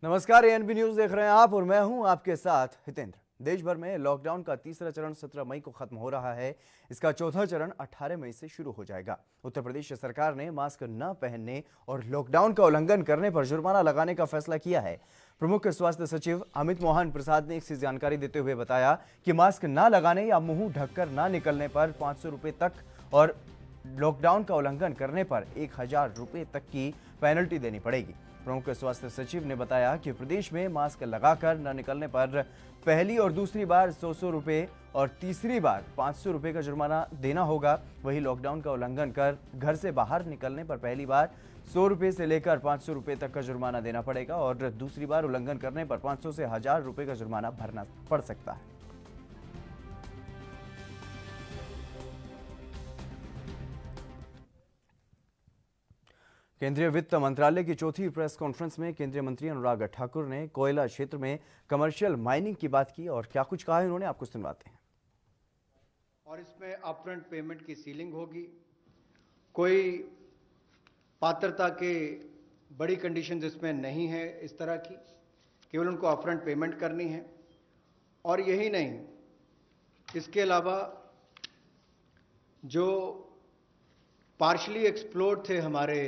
नमस्कार, ANB news देख रहे हैं आप और मैं हूं आपके साथ हितेंद्र। देश भर में लॉकडाउन का तीसरा चरण 17 मई को खत्म हो रहा है। इसका चौथा चरण 18 मई से शुरू हो जाएगा। उत्तर प्रदेश सरकार ने मास्क न पहनने और लॉकडाउन का उल्लंघन करने पर जुर्माना लगाने का फैसला किया है। प्रमुख स्वास्थ्य सचिव अमित मोहन प्रसाद ने इसकी जानकारी देते हुए बताया कि मास्क न लगाने या मुंह ढककर न निकलने पर 500 रुपये तक और लॉकडाउन का उल्लंघन करने पर 1000 रुपये तक की पेनल्टी देनी पड़ेगी। प्रमुख स्वास्थ्य सचिव ने बताया कि प्रदेश में मास्क लगाकर न निकलने पर पहली और दूसरी बार 100 रुपये और तीसरी बार 500 रुपये का जुर्माना देना होगा। वहीं लॉकडाउन का उल्लंघन कर घर से बाहर निकलने पर पहली बार 100 रुपये से लेकर 500 रुपये तक का जुर्माना देना पड़ेगा और दूसरी बार उल्लंघन करने पर 500 से 1000 रुपये का जुर्माना भरना पड़ सकता है। केंद्रीय वित्त मंत्रालय की चौथी प्रेस कॉन्फ्रेंस में केंद्रीय मंत्री अनुराग ठाकुर ने कोयला क्षेत्र में कमर्शियल माइनिंग की बात की और क्या कुछ कहा है उन्होंने, आपको सुनवाते हैं। और इसमें अपफ्रंट पेमेंट की सीलिंग होगी। कोई पात्रता के बड़ी कंडीशंस इसमें नहीं है इस तरह की, केवल उनको अपफ्रंट पेमेंट करनी है। और यही नहीं, इसके अलावा जो पार्शली एक्सप्लोर्ड थे हमारे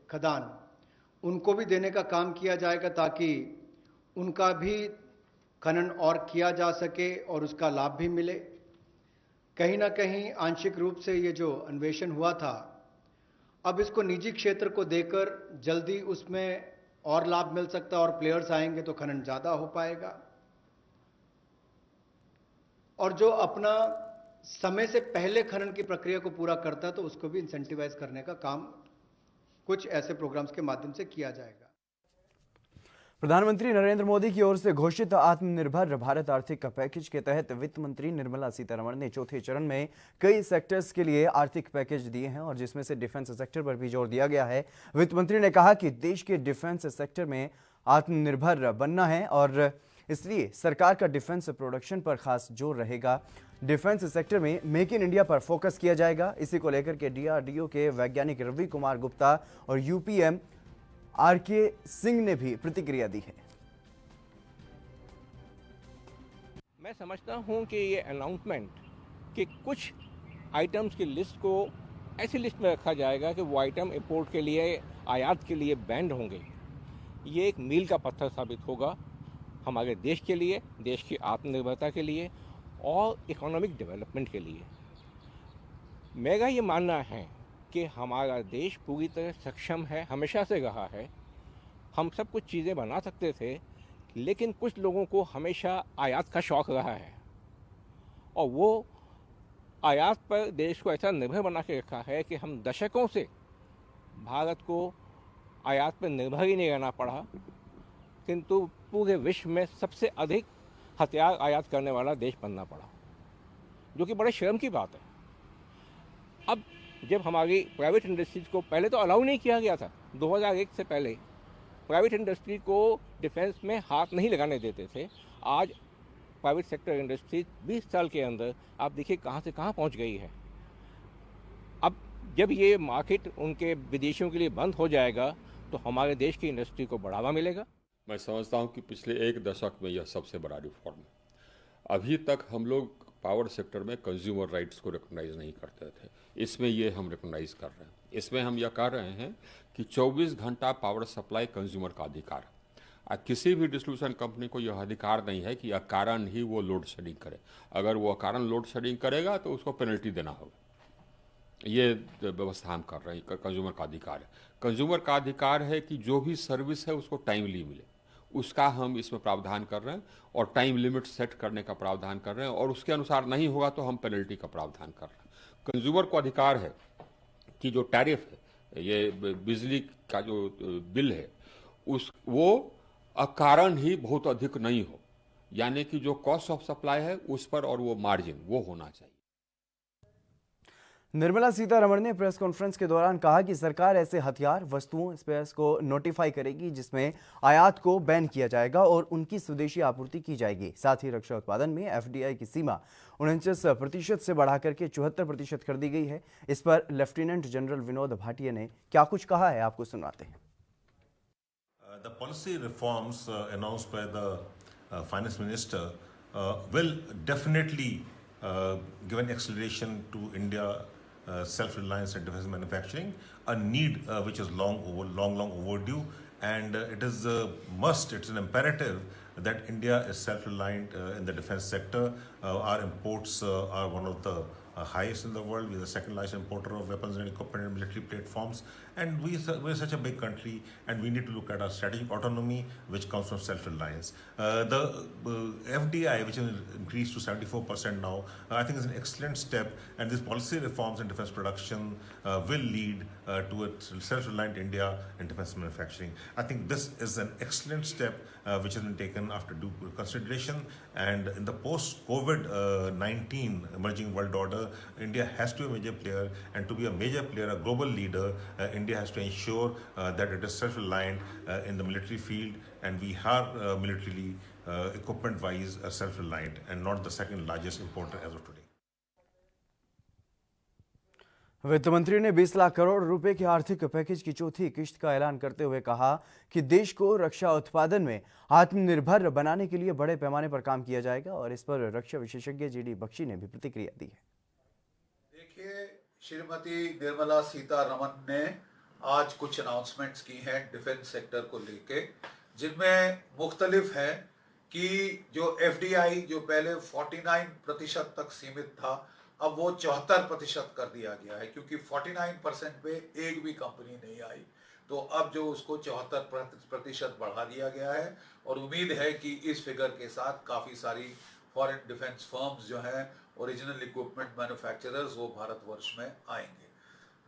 खदान, उनको भी देने का काम किया जाएगा ताकि उनका भी खनन और किया जा सके और उसका लाभ भी मिले। कहीं ना कहीं आंशिक रूप से ये जो अन्वेषण हुआ था, अब इसको निजी क्षेत्र को देकर जल्दी उसमें और लाभ मिल सकता है और प्लेयर्स आएंगे तो खनन ज़्यादा हो पाएगा। और जो अपना समय से पहले खनन की प्रक्रिया को पूरा करता है तो उसको भी इंसेंटिवाइज करने का काम कुछ ऐसे प्रोग्राम्स के माध्यम से किया जाएगा। प्रधानमंत्री नरेंद्र मोदी की ओर से घोषित आत्मनिर्भर भारत आर्थिक पैकेज के तहत वित्त मंत्री निर्मला सीतारमण ने चौथे चरण में कई सेक्टर्स के लिए आर्थिक पैकेज दिए हैं और जिसमें से डिफेंस सेक्टर पर भी जोर दिया गया है। वित्त मंत्री ने कहा कि देश के डिफेंस सेक्टर में आत्मनिर्भर बनना है और इसलिए सरकार का डिफेंस प्रोडक्शन पर खास जोर रहेगा। डिफेंस सेक्टर में मेक इन इंडिया पर फोकस किया जाएगा। इसी को लेकर के DRDO के वैज्ञानिक रवि कुमार गुप्ता और UPM RK सिंह ने भी प्रतिक्रिया दी है। मैं समझता हूं कि ये अनाउंसमेंट कि कुछ आइटम्स की लिस्ट को ऐसी लिस्ट में रखा जाएगा कि वो आइटम इंपोर्ट के लिए, आयात के लिए बैंड होंगे, ये एक मील का पत्थर साबित होगा हमारे देश के लिए, देश की आत्मनिर्भरता के लिए और इकोनॉमिक डेवलपमेंट के लिए। मेरा ये मानना है कि हमारा देश पूरी तरह सक्षम है, हमेशा से रहा है। हम सब कुछ चीज़ें बना सकते थे, लेकिन कुछ लोगों को हमेशा आयात का शौक़ रहा है और वो आयात पर देश को ऐसा निर्भर बना के रखा है कि हम दशकों से भारत को आयात पर निर्भर ही नहीं रहना पड़ा, किंतु पूरे विश्व में सबसे अधिक हथियार आयात करने वाला देश बनना पड़ा, जो कि बड़े शर्म की बात है। अब जब हमारी प्राइवेट इंडस्ट्रीज को पहले तो अलाउ नहीं किया गया था, 2001 से पहले प्राइवेट इंडस्ट्री को डिफेंस में हाथ नहीं लगाने देते थे। आज प्राइवेट सेक्टर इंडस्ट्रीज 20 साल के अंदर आप देखिए कहाँ से कहाँ पहुँच गई है। अब जब ये मार्केट उनके विदेशियों के लिए बंद हो जाएगा तो हमारे देश की इंडस्ट्री को बढ़ावा मिलेगा। मैं समझता हूं कि पिछले एक दशक में यह सबसे बड़ा रिफॉर्म है। अभी तक हम लोग पावर सेक्टर में कंज्यूमर राइट्स को रिकॉग्नाइज नहीं करते थे, इसमें ये हम रिकॉग्नाइज कर रहे हैं। इसमें हम यह कह रहे हैं कि 24 घंटा पावर सप्लाई कंज्यूमर का अधिकार है। किसी भी डिस्ट्रीब्यूशन कंपनी को यह अधिकार नहीं है कि अकारण ही वो लोड शेडिंग करे। अगर वो अकारण लोड शेडिंग करेगा तो उसको पेनल्टी देना होगा। ये व्यवस्था हम कर रहे हैं। कंज्यूमर का अधिकार है। कंज्यूमर का अधिकार है कि जो भी सर्विस है उसको टाइमली मिले, उसका हम इसमें प्रावधान कर रहे हैं और टाइम लिमिट सेट करने का प्रावधान कर रहे हैं और उसके अनुसार नहीं होगा तो हम पेनल्टी का प्रावधान कर रहे हैं। कंज्यूमर को अधिकार है कि जो टैरिफ है, ये बिजली का जो बिल है, वो अकारण ही बहुत अधिक नहीं हो, यानी कि जो कॉस्ट ऑफ सप्लाई है उस पर और वो मार्जिन वो होना चाहिए। निर्मला सीतारमण ने प्रेस कॉन्फ्रेंस के दौरान कहा कि सरकार ऐसे हथियार, वस्तुओं, स्पेयर्स को नोटिफाई करेगी जिसमें आयात को बैन किया जाएगा और उनकी स्वदेशी आपूर्ति की जाएगी। साथ ही रक्षा उत्पादन में FDI की सीमा 49% से बढ़ाकर के 74% कर दी गई है। इस पर लेफ्टिनेंट जनरल विनोद भाटिया ने क्या कुछ कहा है, आपको सुनाते हैं। The policy reforms announced by the finance minister will definitely give an acceleration to India self-reliance and defense manufacturing, a need which is long overdue, and it is a must, it's an imperative that India is self-reliant in the defense sector. Our imports are one of the highest in the world. We're the second largest importer of weapons and equipment and military platforms. And we're such a big country, and we need to look at our strategic autonomy, which comes from self-reliance. The FDI, which has increased to 74% now, I think is an excellent step. And these policy reforms in defense production will lead to a self-reliant India in defense manufacturing. I think this is an excellent step which has been taken after due consideration. And in the post-COVID-19 emerging world order, India has to be a major player, and to be a major player, a global leader, India has to ensure that it is self-reliant in the military field, and we are militarily equipment-wise self-reliant and not the second largest importer as of today. वित्त मंत्री ने 20 लाख करोड़ रुपए के आर्थिक package की चौथी किश्त का ऐलान करते हुए कहा कि देश को रक्षा उत्पादन में आत्मनिर्भर बनाने के लिए बड़े पैमाने पर काम किया जाएगा, और इस पर रक्षा विशेषज्ञ जीडी बख्शी ने भी प्रतिक्रिया दी है। देखिए, श्रीमती निर्मला सीतारमण ने आज कुछ अनाउंसमेंट्स की हैं डिफेंस सेक्टर को लेके, जिनमें मुख्तलिफ है कि जो एफडीआई जो पहले 49% तक सीमित था, अब वो 74% कर दिया गया है, क्योंकि 49% पे एक भी कंपनी नहीं आई, तो अब जो उसको 74% बढ़ा दिया गया है, और उम्मीद है कि इस फिगर के साथ काफ़ी सारी फॉरेन डिफेंस फर्म्स जो हैं, ओरिजिनल इक्विपमेंट मैन्युफैक्चरर्स, वो भारतवर्ष में आएंगे।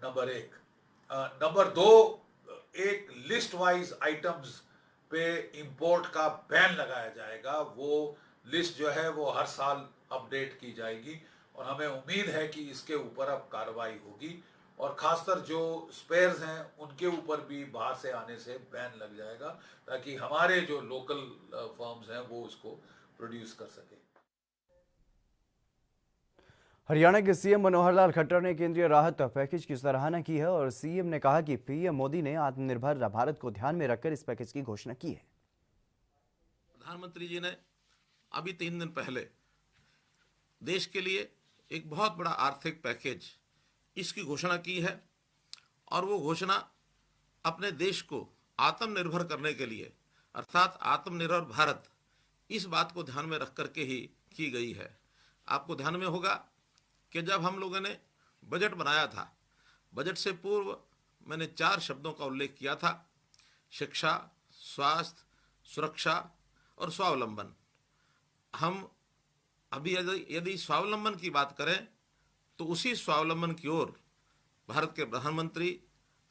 नंबर 1। नंबर 2, एक लिस्ट वाइज आइटम्स पे इंपोर्ट का बैन लगाया जाएगा। वो लिस्ट जो है वो हर साल अपडेट की जाएगी, और हमें उम्मीद है कि इसके ऊपर अब कार्रवाई होगी, और खासकर जो स्पेयर्स हैं उनके ऊपर भी बाहर से आने से बैन लग जाएगा, ताकि हमारे जो लोकल फर्म्स हैं वो उसको प्रोड्यूस कर सके। हरियाणा के सीएम मनोहर लाल खट्टर ने केंद्रीय राहत पैकेज की सराहना की है, और सीएम ने कहा कि पीएम मोदी ने आत्मनिर्भर भारत को ध्यान में रखकर इस पैकेज की घोषणा की है। प्रधानमंत्री जी ने अभी 3 दिन पहले देश के लिए एक बहुत बड़ा आर्थिक पैकेज इसकी घोषणा की है, और वो घोषणा अपने देश को आत्मनिर्भर करने के लिए, अर्थात आत्मनिर्भर भारत, इस बात को ध्यान में रख करके ही की गई है। आपको ध्यान में होगा कि जब हम लोगों ने बजट बनाया था, बजट से पूर्व मैंने 4 शब्दों का उल्लेख किया था: शिक्षा, स्वास्थ्य, सुरक्षा और स्वावलंबन। हम अभी यदि स्वावलंबन की बात करें तो उसी स्वावलंबन की ओर भारत के प्रधानमंत्री,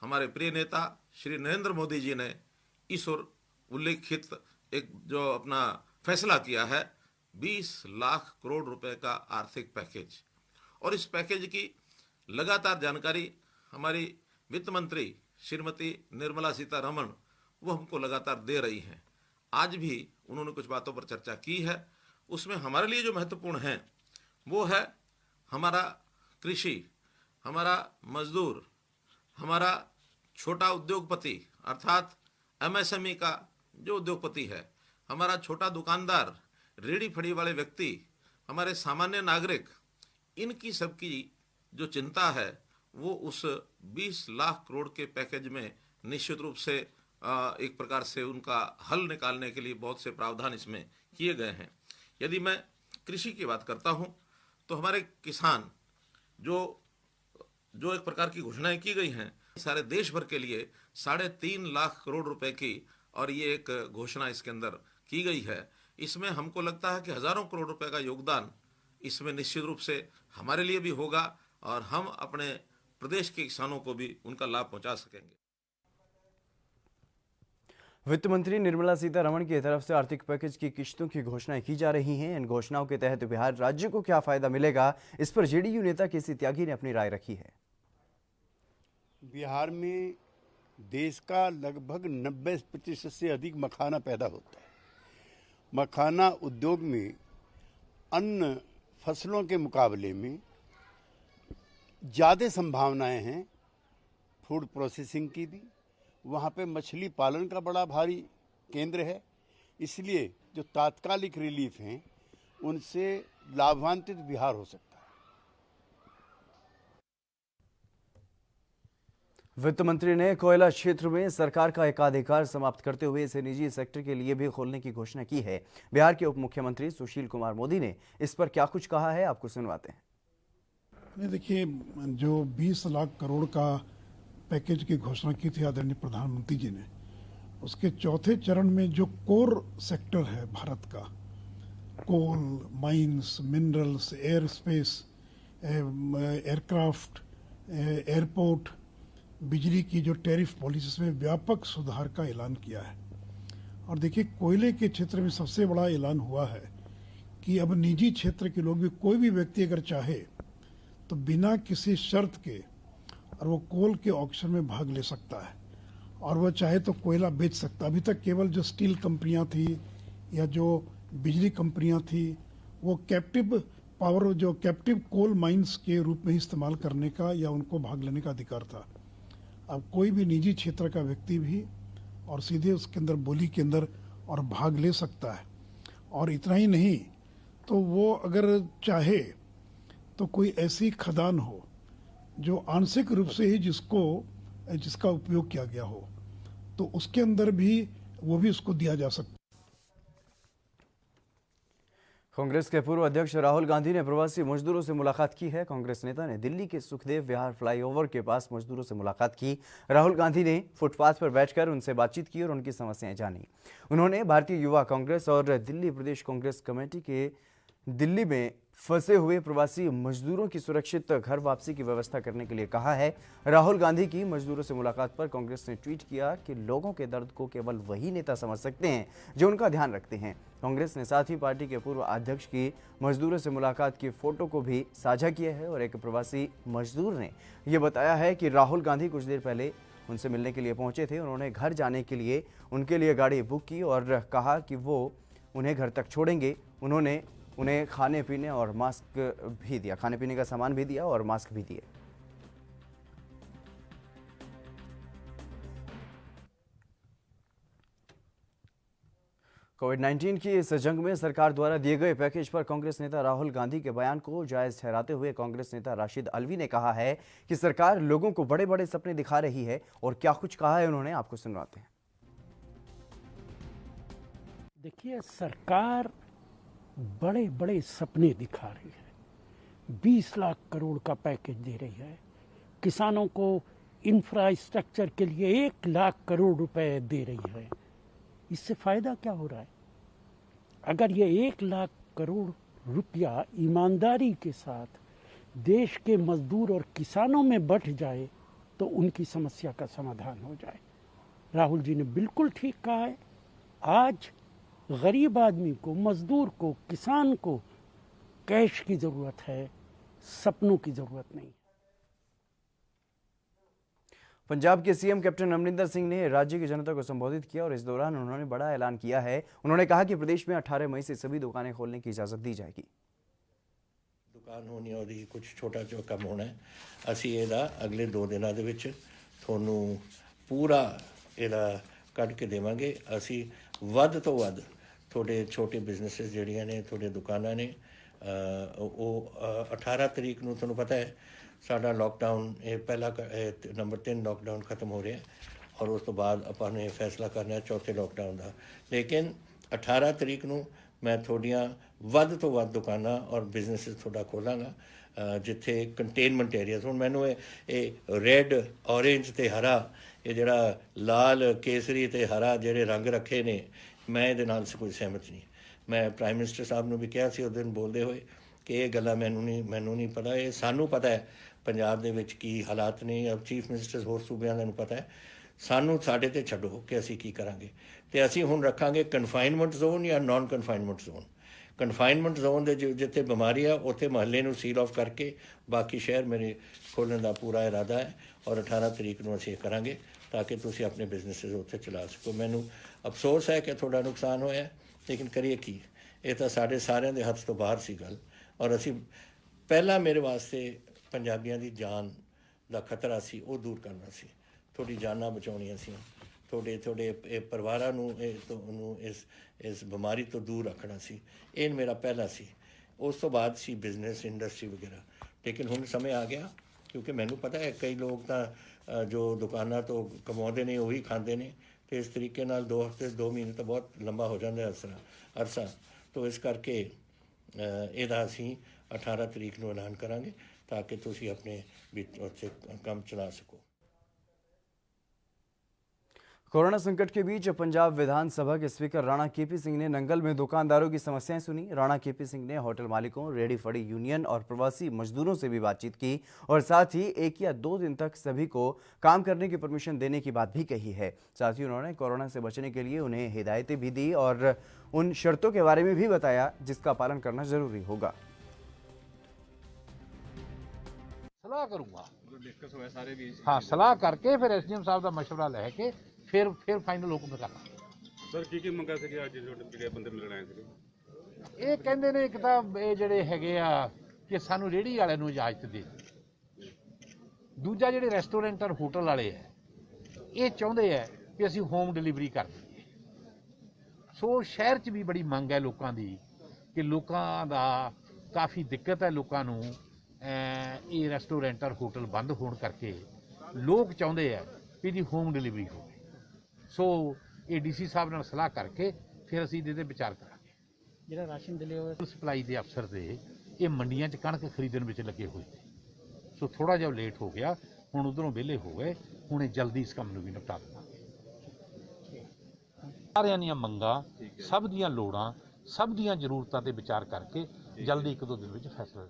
हमारे प्रिय नेता श्री नरेंद्र मोदी जी ने इस ओर उल्लेखित एक जो अपना फैसला किया है, 20 लाख करोड़ रुपए का आर्थिक पैकेज। और इस पैकेज की लगातार जानकारी हमारी वित्त मंत्री श्रीमती निर्मला सीतारमण वो हमको लगातार दे रही हैं। आज भी उन्होंने कुछ बातों पर चर्चा की है। उसमें हमारे लिए जो महत्वपूर्ण है वो है हमारा कृषि, हमारा मजदूर, हमारा छोटा उद्योगपति अर्थात एमएसएमई का जो उद्योगपति है, हमारा छोटा दुकानदार, रेडी फड़ी वाले व्यक्ति, हमारे सामान्य नागरिक, इनकी सबकी जो चिंता है वो उस 20 लाख करोड़ के पैकेज में निश्चित रूप से एक प्रकार से उनका हल निकालने के लिए बहुत से प्रावधान इसमें किए गए हैं। यदि मैं कृषि की बात करता हूं तो हमारे किसान जो एक प्रकार की घोषणाएं की गई हैं सारे देश भर के लिए 3.5 लाख करोड़ रुपए की, और ये एक घोषणा इसके अंदर की गई है। इसमें हमको लगता है कि हजारों करोड़ रुपए का योगदान इसमें निश्चित रूप से हमारे लिए भी होगा, और हम अपने प्रदेश के किसानों को भी उनका लाभ पहुंचा सकेंगे। वित्त मंत्री निर्मला सीतारमण की तरफ से आर्थिक पैकेज की किश्तों की घोषणाएं की जा रही हैं। इन घोषणाओं के तहत बिहार राज्य को क्या फायदा मिलेगा, इस पर जेडीयू नेता केसी त्यागी ने अपनी राय रखी है। बिहार में देश का लगभग 90% से अधिक मखाना पैदा होता है। मखाना उद्योग में अन्य फसलों के मुकाबले में ज़्यादा संभावनाएं हैं फूड प्रोसेसिंग की भी। वहाँ पे मछली पालन का बड़ा भारी केंद्र है, इसलिए जो तात्कालिक रिलीफ हैं उनसे लाभान्वित बिहार हो सकता है। वित्त मंत्री ने कोयला क्षेत्र में सरकार का एकाधिकार समाप्त करते हुए इसे निजी सेक्टर के लिए भी खोलने की घोषणा की है। बिहार के उप मुख्यमंत्री सुशील कुमार मोदी ने इस पर क्या कुछ कहा है, आपको सुनवाते हैं। देखिए, जो 20 लाख करोड़ का पैकेज की घोषणा की थी आदरणीय प्रधानमंत्री जी ने, उसके चौथे चरण में जो कोर सेक्टर है भारत का, coal, mines, minerals, aerospace, aircraft, airport, बिजली की जो टैरिफ पॉलिसीज में व्यापक सुधार का ऐलान किया है। और देखिए, कोयले के क्षेत्र में सबसे बड़ा ऐलान हुआ है कि अब निजी क्षेत्र के लोग भी, कोई भी व्यक्ति अगर चाहे तो बिना किसी शर्त के और वो कोल के ऑक्शन में भाग ले सकता है और वो चाहे तो कोयला बेच सकता। अभी तक केवल जो स्टील कंपनियां थी या जो बिजली कंपनियां थी वो कैप्टिव पावर, जो कैप्टिव कोल माइंस के रूप में इस्तेमाल करने का या उनको भाग लेने का अधिकार था। अब कोई भी निजी क्षेत्र का व्यक्ति भी और सीधे उसके अंदर बोली के अंदर और भाग ले सकता है। और इतना ही नहीं, तो वो अगर चाहे तो कोई ऐसी खदान हो जो आंशिक रूप से ही जिसका उपयोग किया गया हो, तो उसके अंदर भी वो भी उसको दिया जा सकता है। कांग्रेस के पूर्व अध्यक्ष राहुल गांधी ने प्रवासी मजदूरों से मुलाकात की है। कांग्रेस नेता ने दिल्ली के सुखदेव विहार फ्लाईओवर के पास मजदूरों से मुलाकात की। राहुल गांधी ने फुटपाथ पर बैठकर उनसे बातचीत की और उनकी समस्याएं जानी। उन्होंने भारतीय युवा कांग्रेस और दिल्ली प्रदेश कांग्रेस कमेटी के दिल्ली में फंसे हुए प्रवासी मजदूरों की सुरक्षित घर वापसी की व्यवस्था करने के लिए कहा है। राहुल गांधी की मजदूरों से मुलाकात पर कांग्रेस ने ट्वीट किया कि लोगों के दर्द को केवल वही नेता समझ सकते हैं जो उनका ध्यान रखते हैं। कांग्रेस ने साथ ही पार्टी के पूर्व अध्यक्ष की मजदूरों से मुलाकात की फोटो को भी साझा किया है और एक प्रवासी मजदूर ने यह बताया है कि राहुल गांधी कुछ देर पहले उनसे मिलने के लिए पहुंचे थे। उन्होंने घर जाने के लिए उनके लिए गाड़ी बुक की और कहा कि वो उन्हें घर तक छोड़ेंगे। उन्होंने उन्हें खाने पीने और मास्क भी दिया, खाने पीने का सामान भी दिया और मास्क भी दिए। कोविड-19 की इस जंग में सरकार द्वारा दिए गए पैकेज पर कांग्रेस नेता राहुल गांधी के बयान को जायज ठहराते हुए कांग्रेस नेता राशिद अलवी ने कहा है कि सरकार लोगों को बड़े बड़े सपने दिखा रही है। और क्या कुछ कहा है उन्होंने, आपको सुनवाते हैं। देखिए, सरकार बड़े बड़े सपने दिखा रही है। 20 लाख करोड़ का पैकेज दे रही है। किसानों को इंफ्रास्ट्रक्चर के लिए 1 लाख करोड़ रुपए दे रही है। इससे फायदा क्या हो रहा है? अगर ये 1 लाख करोड़ रुपया ईमानदारी के साथ देश के मजदूर और किसानों में बंट जाए तो उनकी समस्या का समाधान हो जाए। राहुल जी ने बिल्कुल ठीक कहा है। आज गरीब आदमी को, मजदूर को, किसान को कैश की जरूरत है, सपनों की जरूरत नहीं। पंजाब के सीएम कैप्टन अमरिंदर सिंह ने राज्य की जनता को संबोधित किया और इस दौरान उन्होंने बड़ा ऐलान किया है। उन्होंने कहा कि प्रदेश में 18 मई से सभी दुकानें खोलने की इजाजत दी जाएगी। दुकान होनी और कुछ छोटा जो कम होना है, ਅਸੀਂ ਇਹਦਾ ਅਗਲੇ 2 ਦਿਨਾਂ ਦੇ ਵਿੱਚ ਤੁਹਾਨੂੰ ਪੂਰਾ ਇਹਦਾ ਕੱਢ ਕੇ ਦੇਵਾਂਗੇ। ਅਸੀਂ ਵੱਧ ਤੋਂ ਵੱਧ ਤੁਹਾਡੇ ਛੋਟੇ ਬਿਜ਼ਨੈਸਸ ਜਿਹੜੀਆਂ ਨੇ, ਤੁਹਾਡੇ ਦੁਕਾਨਾਂ ਨੇ, ਉਹ 18 ਤਰੀਕ ਨੂੰ ਤੁਹਾਨੂੰ ਪਤਾ ਹੈ ਸਾਡਾ ਲੋਕਡਾਊਨ, ਇਹ ਪਹਿਲਾ ਨੰਬਰ 3 ਲੋਕਡਾਊਨ ਖਤਮ ਹੋ ਰਿਹਾ ਔਰ ਉਸ ਤੋਂ ਬਾਅਦ ਆਪਾਂ ਨੇ ਫੈਸਲਾ ਕਰਨਾ ਹੈ ਚੌਥੇ ਲੋਕਡਾਊਨ ਦਾ। ਲੇਕਿਨ 18 ਤਰੀਕ ਨੂੰ ਮੈਂ ਤੁਹਾਡੀਆਂ ਵੱਧ ਤੋਂ ਵੱਧ ਦੁਕਾਨਾਂ ਔਰ ਬਿਜ਼ਨੈਸਸ ਤੁਹਾਡਾ ਖੋਲਾਂਗਾ ਜਿੱਥੇ ਕੰਟੇਨਮੈਂਟ ਏਰੀਆਜ਼। ਹੁਣ ਮੈਨੂੰ ਇਹ ਰੈੱਡ, ਔਰੇਂਜ ਤੇ ਹਰਾ, ਇਹ ਜਿਹੜਾ ਲਾਲ, ਕੇਸਰੀ ਤੇ ਹਰਾ ਜਿਹੜੇ ਰੰਗ ਰੱਖੇ ਨੇ, ਮੈਂ ਇਹਦੇ ਨਾਲ ਕੋਈ ਸਹਿਮਤ ਨਹੀਂ। ਮੈਂ ਪ੍ਰਾਈਮ ਮਿਨਿਸਟਰ ਸਾਹਿਬ ਨੂੰ ਵੀ ਕਿਹਾ ਸੀ ਉਸ ਦਿਨ ਬੋਲਦੇ ਹੋਏ ਕਿ ਇਹ ਗੱਲਾਂ ਮੈਨੂੰ ਨਹੀਂ ਪਤਾ, ਇਹ ਸਾਨੂੰ ਪਤਾ ਹੈ ਪੰਜਾਬ ਦੇ ਵਿੱਚ ਕੀ ਹਾਲਾਤ ਨੇ, ਚੀਫ ਮਿਨਿਸਟਰ ਹੋਰ ਸੂਬਿਆਂ ਨੂੰ ਪਤਾ ਹੈ। ਸਾਨੂੰ ਸਾਡੇ ਤੇ ਛੱਡੋ ਕਿ ਅਸੀਂ ਕੀ ਕਰਾਂਗੇ। ਤੇ ਅਸੀਂ ਹੁਣ ਰੱਖਾਂਗੇ ਕਨਫਾਈਨਮੈਂਟ ਜ਼ੋਨ ਜਾਂ non confinement zone. Confinement zone ਦੇ ਜਿੱਥੇ ਬਿਮਾਰੀ ਆ ਉੱਥੇ ਮਹੱਲੇ ਨੂੰ ਸੀਲ ਆਫ ਕਰਕੇ ਬਾਕੀ ਸ਼ਹਿਰ ਮੇਰੇ ਖੋਲ੍ਹਣ ਦਾ ਪੂਰਾ ਇਰਾਦਾ ਹੈ ਔਰ 18 ਤਰੀਕ ਨੂੰ ਅਸੀਂ ਇਹ ਕਰਾਂਗੇ ਤਾਂ ਕਿ ਤੁਸੀਂ ਆਪਣੇ ਬਿਜ਼ਨੈਸਿਸ ਉੱਥੇ ਚਲਾ ਸਕੋ। ਮੈਨੂੰ ਅਫਸੋਸ ਹੈ ਕਿ ਤੁਹਾਡਾ ਨੁਕਸਾਨ ਹੋਇਆ, ਲੇਕਿਨ ਕਰੀਏ ਕੀ, ਇਹ ਤਾਂ ਸਾਡੇ ਸਾਰਿਆਂ ਦੇ ਹੱਥ ਤੋਂ ਬਾਹਰ ਸੀ ਗੱਲ। ਔਰ ਅਸੀਂ ਪਹਿਲਾਂ ਮੇਰੇ ਵਾਸਤੇ ਪੰਜਾਬੀਆਂ ਦੀ ਜਾਨ ਦਾ ਖਤਰਾ ਸੀ, ਉਹ ਦੂਰ ਕਰਨਾ ਸੀ। ਤੁਹਾਡੀ ਜਾਨਾਂ ਬਚਾਉਣੀਆਂ ਸੀ, ਤੁਹਾਡੇ ਪਰਿਵਾਰਾਂ ਨੂੰ ਇਸ ਬਿਮਾਰੀ ਤੋਂ ਦੂਰ ਰੱਖਣਾ ਸੀ। ਇਹ ਮੇਰਾ ਪਹਿਲਾ ਸੀ। ਉਸ ਤੋਂ ਬਾਅਦ ਸੀ ਬਿਜ਼ਨਸ ਇੰਡਸਟਰੀ ਵਗੈਰਾ। ਲੇਕਿਨ ਹੁਣ ਸਮੇਂ ਆ ਗਿਆ, ਕਿਉਂਕਿ ਮੈਨੂੰ ਪਤਾ ਹੈ ਕਈ ਲੋਕ ਤਾਂ ਜੋ ਦੁਕਾਨਾਂ ਤੋਂ ਕਮਾਉਂਦੇ ਨੇ ਉਹੀ ਖਾਂਦੇ ਨੇ, ਅਤੇ ਇਸ ਤਰੀਕੇ ਨਾਲ 2 ਹਫ਼ਤੇ 2 ਮਹੀਨੇ ਤਾਂ ਬਹੁਤ ਲੰਬਾ ਹੋ ਜਾਂਦਾ ਅਰਸਾ। ਤੋਂ ਇਸ ਕਰਕੇ ਇਹਦਾ ਅਸੀਂ 18 ਤਰੀਕ ਨੂੰ ਐਲਾਨ ਕਰਾਂਗੇ ਤਾਂ ਕਿ ਤੁਸੀਂ ਆਪਣੇ ਵਿੱਚ ਉੱਥੇ ਕੰਮ ਚਲਾ ਸਕੋ। कोरोना संकट के बीच पंजाब विधानसभा के स्पीकर राणा केपी सिंह ने नंगल में दुकानदारों की समस्याएं सुनी। राणा केपी सिंह ने होटल मालिकों, रेहड़ी फड़ी यूनियन और प्रवासी मजदूरों से भी बातचीत की और साथ ही 1 या 2 दिन तक सभी को काम करने की परमिशन देने की बात भी कही है। साथ ही उन्होंने कोरोना से बचने के लिए उन्हें हिदायतें भी दी और उन शर्तों के बारे में भी बताया जिसका पालन करना जरूरी होगा। सलाह करूंगा, हाँ सलाह करके फिर SDM साहब का मशवरा लैके फिर फाइनल हुक्म करना। सर की मंगा सी अज जो बंदे मिलने आए थे? ये कहते ने एक तो ये ਜਿਹੜੇ ਹੈਗੇ ਆ ਕਿ ਸਾਨੂੰ ਰੇਹੜੀ ਵਾਲਿਆਂ ਨੂੰ ਇਜਾਜ਼ਤ ਦੇ, ਦੂਜਾ ਜਿਹੜੇ ਰੈਸਟੋਰੈਂਟ ਔਰ ਹੋਟਲ ਵਾਲੇ ਆ ਇਹ ਚਾਹੁੰਦੇ ਆ ਕਿ ਅਸੀਂ ਹੋਮ ਡਿਲੀਵਰੀ ਕਰ ਦਈਏ। ਸੋ ਸ਼ਹਿਰ 'ਚ ਵੀ ਬੜੀ ਮੰਗ ਹੈ ਲੋਕਾਂ ਦੀ ਕਿ ਲੋਕਾਂ ਦਾ ਕਾਫੀ ਦਿੱਕਤ ਹੈ, ਲੋਕਾਂ ਨੂੰ ਇਹ ਰੈਸਟੋਰੈਂਟ ਔਰ ਹੋਟਲ ਬੰਦ ਹੋਣ ਕਰਕੇ ਲੋਕ ਚਾਹੁੰਦੇ ਆ ਕਿ ਜੀ ਹੋਮ ਡਿਲੀਵਰੀ ਹੋਵੇ। ਸੋ ਇਹ DC ਸਾਹਿਬ ਨਾਲ ਸਲਾਹ ਕਰਕੇ ਫਿਰ ਅਸੀਂ ਇਹਦੇ 'ਤੇ ਵਿਚਾਰ ਕਰਾਂਗੇ। ਜਿਹੜਾ ਰਾਸ਼ਨ ਡਿਲੀਵਰੀ ਸਪਲਾਈ ਦੇ ਅਫਸਰ ਦੇ ਇਹ ਮੰਡੀਆਂ 'ਚ ਕਣਕ ਖਰੀਦਣ ਵਿੱਚ ਲੱਗੇ ਹੋਏ ਨੇ, ਸੋ ਥੋੜਾ ਜਿਹਾ ਲੇਟ ਹੋ ਗਿਆ, ਹੁਣ ਉਧਰੋਂ ਵਿਹਲੇ ਹੋ ਗਏ, ਹੁਣ ਇਹ ਜਲਦੀ ਇਸ ਕੰਮ ਨੂੰ ਵੀ ਨਿਪਟਾ ਦੇਵਾਂਗੇ। ਸਾਰਿਆਂ ਦੀਆਂ ਮੰਗਾਂ, ਸਭ ਦੀਆਂ ਲੋੜਾਂ, ਸਭ ਦੀਆਂ ਜ਼ਰੂਰਤਾਂ 'ਤੇ ਵਿਚਾਰ ਕਰਕੇ जल्दी 1-2 दिन में फैसला।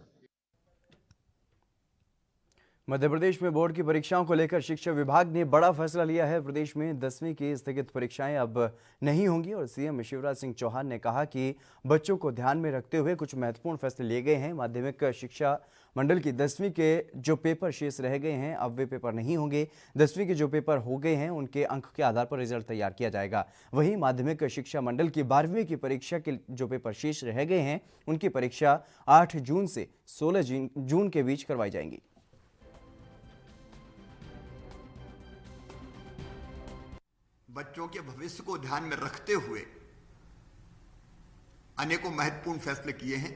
मध्य प्रदेश में बोर्ड की परीक्षाओं को लेकर शिक्षा विभाग ने बड़ा फैसला लिया है। प्रदेश में 10वीं की स्थगित परीक्षाएं अब नहीं होंगी और सीएम शिवराज सिंह चौहान ने कहा कि बच्चों को ध्यान में रखते हुए कुछ महत्वपूर्ण फैसले लिए गए हैं। माध्यमिक शिक्षा मंडल की 10वीं के जो पेपर शेष रह गए हैं अब वे पेपर नहीं होंगे। 10वीं के जो पेपर हो गए हैं उनके अंक के आधार पर रिजल्ट तैयार किया जाएगा। वहीं माध्यमिक शिक्षा मंडल की 12वीं की परीक्षा के जो पेपर शेष रह गए हैं उनकी परीक्षा 8 जून से 16 जून के बीच करवाई जाएंगी। बच्चों के भविष्य को ध्यान में रखते हुए अनेकों महत्वपूर्ण फैसले किए हैं।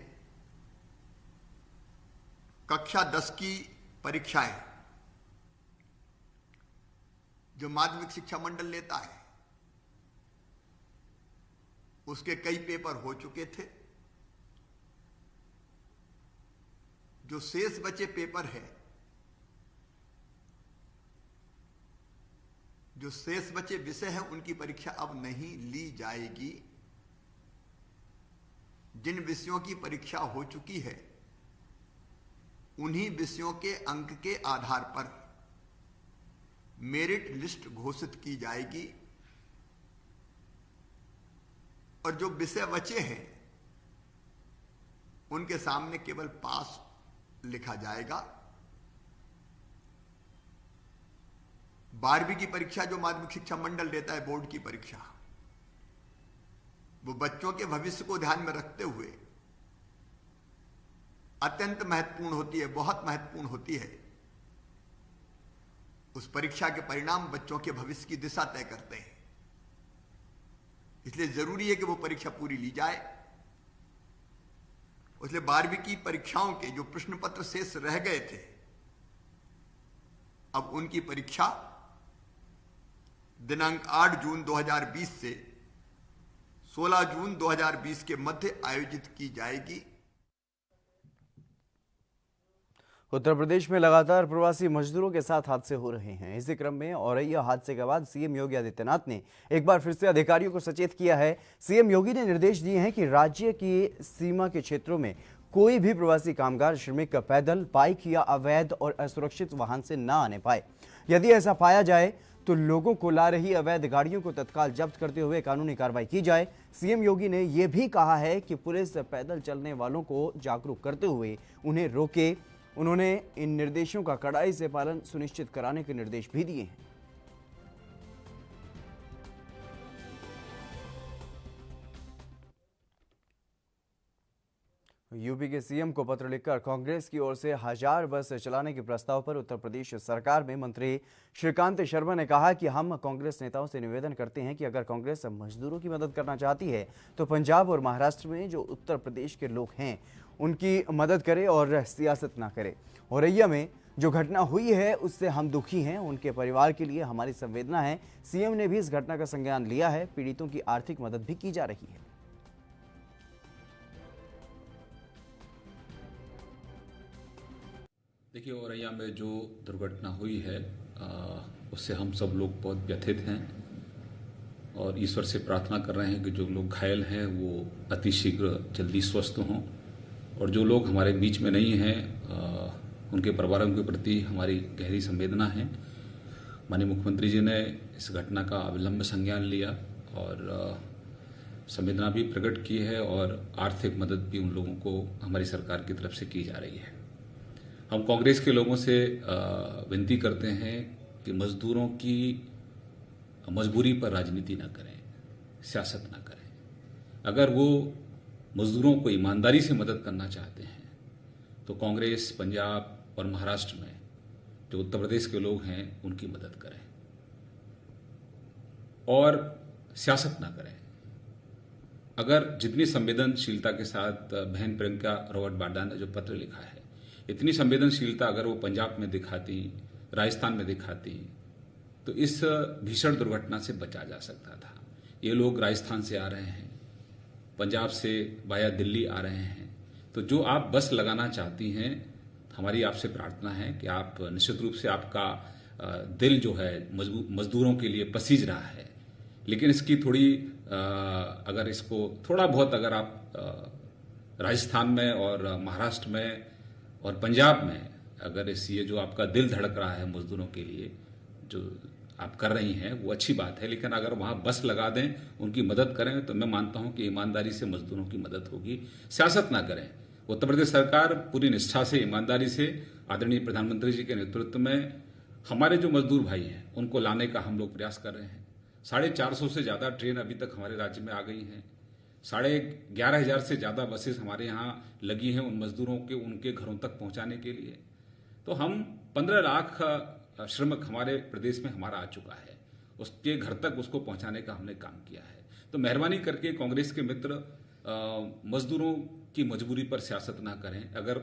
कक्षा 10 की परीक्षाएं जो माध्यमिक शिक्षा मंडल लेता है उसके कई पेपर हो चुके थे। जो शेष बचे पेपर है, जो शेष बचे विषय हैं उनकी परीक्षा अब नहीं ली जाएगी। जिन विषयों की परीक्षा हो चुकी है उन्हीं विषयों के अंक के आधार पर मेरिट लिस्ट घोषित की जाएगी और जो विषय बचे हैं उनके सामने केवल पास लिखा जाएगा। 12वीं की परीक्षा जो माध्यमिक शिक्षा मंडल देता है, बोर्ड की परीक्षा, वो बच्चों के भविष्य को ध्यान में रखते हुए अत्यंत महत्वपूर्ण होती है, बहुत महत्वपूर्ण होती है। उस परीक्षा के परिणाम बच्चों के भविष्य की दिशा तय करते हैं। इसलिए जरूरी है कि वो परीक्षा पूरी ली जाए। इसलिए 12वीं की परीक्षाओं के जो प्रश्न पत्र शेष रह गए थे अब उनकी परीक्षा दिनांक 8 जून 2020 से 16 जून 2020 के मध्य आयोजित की जाएगी। उत्तर प्रदेश में लगातार प्रवासी मजदूरों के साथ हादसे हो रहे हैं। इसी क्रम में औरैया हादसे के बाद सीएम योगी आदित्यनाथ ने एक बार फिर से अधिकारियों को सचेत किया है। सीएम योगी ने निर्देश दिए हैं कि राज्य की सीमा के क्षेत्रों में कोई भी प्रवासी कामगार श्रमिक पैदल, बाइक या अवैध और असुरक्षित वाहन से न आने पाए। यदि ऐसा पाया जाए तो लोगों को ला रही अवैध गाड़ियों को तत्काल जब्त करते हुए कानूनी कार्रवाई की जाए। सीएम योगी ने यह भी कहा है कि पुलिस पैदल चलने वालों को जागरूक करते हुए उन्हें रोके। उन्होंने इन निर्देशों का कड़ाई से पालन सुनिश्चित कराने के निर्देश भी दिए हैं। यूपी के सीएम को पत्र लिखकर कांग्रेस की ओर से 1000 बस चलाने के प्रस्ताव पर उत्तर प्रदेश सरकार में मंत्री श्रीकांत शर्मा ने कहा कि हम कांग्रेस नेताओं से निवेदन करते हैं कि अगर कांग्रेस मजदूरों की मदद करना चाहती है तो पंजाब और महाराष्ट्र में जो उत्तर प्रदेश के लोग हैं उनकी मदद करे और सियासत ना करे। औरैया में जो घटना हुई है उससे हम दुखी हैं, उनके परिवार के लिए हमारी संवेदना है। सीएम ने भी इस घटना का संज्ञान लिया है, पीड़ितों की आर्थिक मदद भी की जा रही है। देखिए, औरैया में जो दुर्घटना हुई है उससे हम सब लोग बहुत व्यथित हैं और ईश्वर से प्रार्थना कर रहे हैं कि जो लोग घायल हैं वो अतिशीघ्र जल्दी स्वस्थ हों और जो लोग हमारे बीच में नहीं हैं उनके परिवारों के प्रति हमारी गहरी संवेदना है। माननीय मुख्यमंत्री जी ने इस घटना का अविलंब संज्ञान लिया और संवेदना भी प्रकट की है और आर्थिक मदद भी उन लोगों को हमारी सरकार की तरफ से की जा रही है। हम कांग्रेस के लोगों से विनती करते हैं कि मजदूरों की मजबूरी पर राजनीति न करें, सियासत न करें। अगर वो मजदूरों को ईमानदारी से मदद करना चाहते हैं तो कांग्रेस पंजाब और महाराष्ट्र में जो उत्तर प्रदेश के लोग हैं उनकी मदद करें और सियासत ना करें। अगर जितनी संवेदनशीलता के साथ बहन प्रियंका रॉबर्ट वाड्रा ने जो पत्र लिखा है, इतनी संवेदनशीलता अगर वो पंजाब में दिखाती, राजस्थान में दिखाती तो इस भीषण दुर्घटना से बचा जा सकता था। ये लोग राजस्थान से आ रहे हैं, पंजाब से वाया दिल्ली आ रहे हैं, तो जो आप बस लगाना चाहती हैं, हमारी आपसे प्रार्थना है कि आप निश्चित रूप से आपका दिल जो है मजदूरों के लिए पसीज रहा है, लेकिन इसकी थोड़ी अगर इसको थोड़ा बहुत अगर आप राजस्थान में और महाराष्ट्र में और पंजाब में अगर ये जो आपका दिल धड़क रहा है मजदूरों के लिए जो आप कर रही हैं वो अच्छी बात है, लेकिन अगर वहां बस लगा दें, उनकी मदद करें तो मैं मानता हूं कि ईमानदारी से मजदूरों की मदद होगी, सियासत ना करें। उत्तर प्रदेश सरकार पूरी निष्ठा से, ईमानदारी से आदरणीय प्रधानमंत्री जी के नेतृत्व में हमारे जो मजदूर भाई हैं उनको लाने का हम लोग प्रयास कर रहे हैं। 450 से ज्यादा ट्रेन अभी तक हमारे राज्य में आ गई हैं। 11,500 से ज्यादा बसेस हमारे यहाँ लगी हैं उन मजदूरों के उनके घरों तक पहुंचाने के लिए। तो हम 15 लाख श्रमिक हमारे प्रदेश में हमारा आ चुका है, उसके घर तक उसको पहुंचाने का हमने काम किया है। तो मेहरबानी करके कांग्रेस के मित्र मजदूरों की मजबूरी पर सियासत ना करें। अगर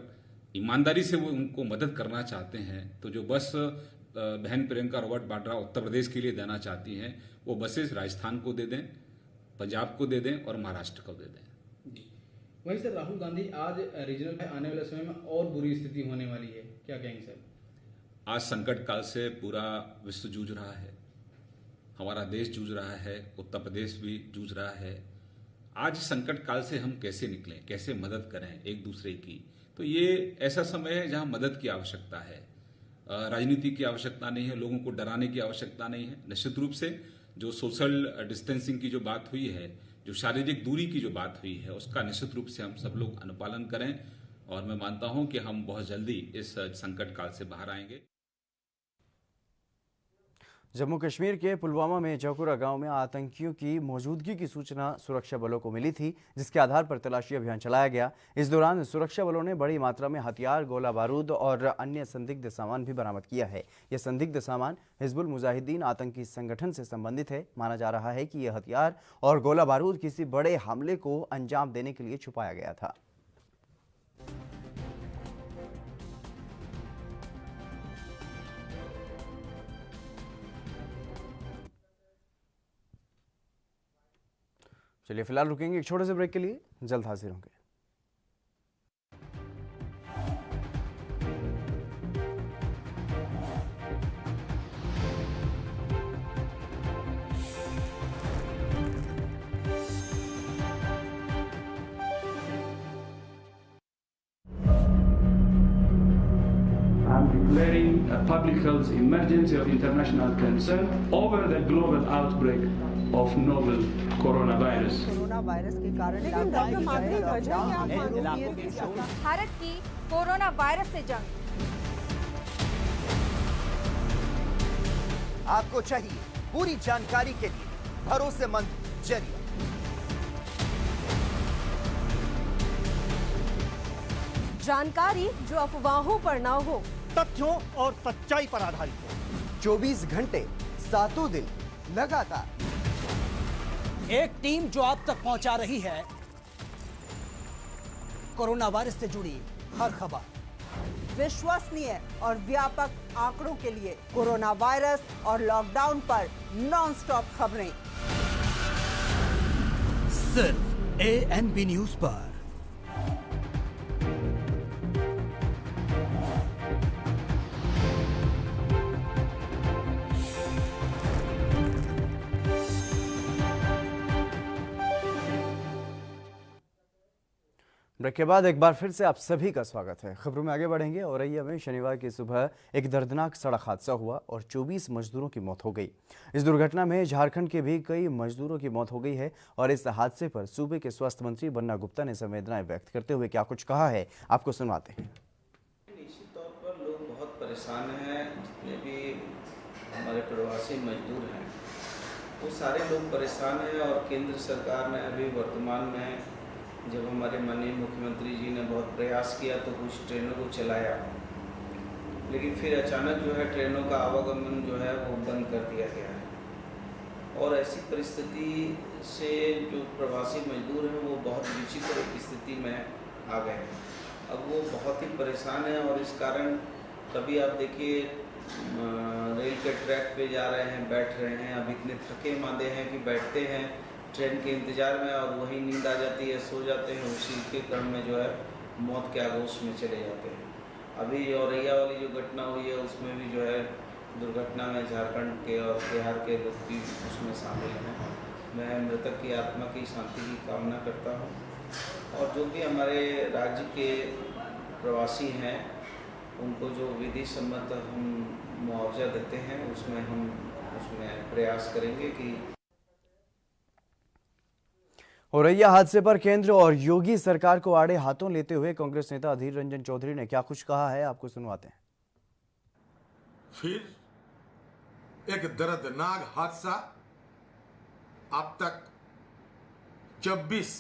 ईमानदारी से वो उनको मदद करना चाहते हैं तो जो बस बहन प्रियंका रॉबर्ट वाड्रा उत्तर प्रदेश के लिए देना चाहती हैं वो बसेस राजस्थान को दे दें, पंजाब को दे दें और महाराष्ट्र को दे दें। वहीं सर, राहुल गांधी आज रीजनल में आने वाले समय में और बुरी स्थिति होने वाली है, क्या कहेंगे सर? आज संकट काल से पूरा विश्व जूझ रहा है, हमारा देश जूझ रहा है, उत्तर प्रदेश भी जूझ रहा है। आज संकट काल से हम कैसे निकलें, कैसे मदद करें एक दूसरे की, तो ये ऐसा समय है जहां मदद की आवश्यकता है, राजनीति की आवश्यकता नहीं है, लोगों को डराने की आवश्यकता नहीं है। निश्चित रूप से जो सोशल डिस्टेंसिंग की जो बात हुई है, जो शारीरिक दूरी की जो बात हुई है, उसका निश्चित रूप से हम सब लोग अनुपालन करें और मैं मानता हूं कि हम बहुत जल्दी इस संकट काल से बाहर आएंगे। जम्मू कश्मीर के पुलवामा में चौकुरा गांव में आतंकियों की मौजूदगी की सूचना सुरक्षा बलों को मिली थी, जिसके आधार पर तलाशी अभियान चलाया गया। इस दौरान सुरक्षा बलों ने बड़ी मात्रा में हथियार, गोला बारूद और अन्य संदिग्ध सामान भी बरामद किया है। यह संदिग्ध सामान हिजबुल मुजाहिदीन आतंकी संगठन से संबंधित है। माना जा रहा है कि यह हथियार और गोला बारूद किसी बड़े हमले को अंजाम देने के लिए छुपाया गया था। चलिए फिलहाल रुकेंगे एक छोटे से ब्रेक के लिए, जल्द हाजिर होंगे। Declaring a public health emergency of international concern over the global outbreak of novel coronavirus. Corona virus के कारण भारत की कोरोना वायरस से जंग। आपको चाहिए पूरी जानकारी के लिए भरोसेमंद जरिया। जानकारी जो अफवाहों पर ना हो, तथ्यों और सच्चाई पर आधारित हो। 24 घंटे 7 दिन लगातार एक टीम जो आप तक पहुंचा रही है कोरोना वायरस से जुड़ी हर खबर। विश्वसनीय और व्यापक आंकड़ों के लिए कोरोना वायरस और लॉकडाउन पर नॉनस्टॉप खबरें सिर्फ ANB न्यूज पर। ब्रेक के बाद एक बार फिर से आप सभी का स्वागत है। खबरों में आगे बढ़ेंगे। औरैया में शनिवार की सुबह एक दर्दनाक सड़क हादसा हुआ और 24 मजदूरों की मौत हो गई। इस दुर्घटना में झारखंड के भी कई मजदूरों की मौत हो गई है और इस हादसे पर सूबे के स्वास्थ्य मंत्री बन्ना गुप्ता ने संवेदनाएं व्यक्त करते हुए क्या कुछ कहा है, आपको सुनवाते हैं। निश्चित तौर पर लोग बहुत परेशान हैं। जितने भी हमारे प्रवासी मजदूर हैं वो सारे लोग परेशान हैं और केंद्र सरकार ने अभी वर्तमान में जब हमारे माननीय मुख्यमंत्री जी ने बहुत प्रयास किया तो कुछ ट्रेनों को चलाया, लेकिन फिर अचानक जो है ट्रेनों का आवागमन जो है वो बंद कर दिया गया है और ऐसी परिस्थिति से जो प्रवासी मजदूर हैं वो बहुत विचित्र स्थिति में आ गए हैं। अब वो बहुत ही परेशान हैं और इस कारण कभी आप देखिए रेल के ट्रैक पे जा रहे हैं, बैठ रहे हैं, अब इतने थके मांदे हैं कि बैठते हैं ट्रेन के इंतज़ार में और वहीं नींद आ जाती है, सो जाते हैं, उसी के क्रम में जो है मौत के आगोश में चले जाते हैं। अभी औरैया वाली जो घटना हुई है उसमें भी जो है दुर्घटना में झारखंड के और बिहार के लोग भी उसमें शामिल हैं। मैं मृतक की आत्मा की शांति की कामना करता हूँ और जो भी हमारे राज्य के प्रवासी हैं उनको जो विधि सम्मत हम मुआवजा देते हैं उसमें हम प्रयास करेंगे कि औरैया हादसे पर केंद्र और योगी सरकार को आड़े हाथों लेते हुए कांग्रेस नेता अधीर रंजन चौधरी ने क्या कुछ कहा है, आपको सुनवाते हैं। फिर एक दर्दनाक हादसा, अब तक 26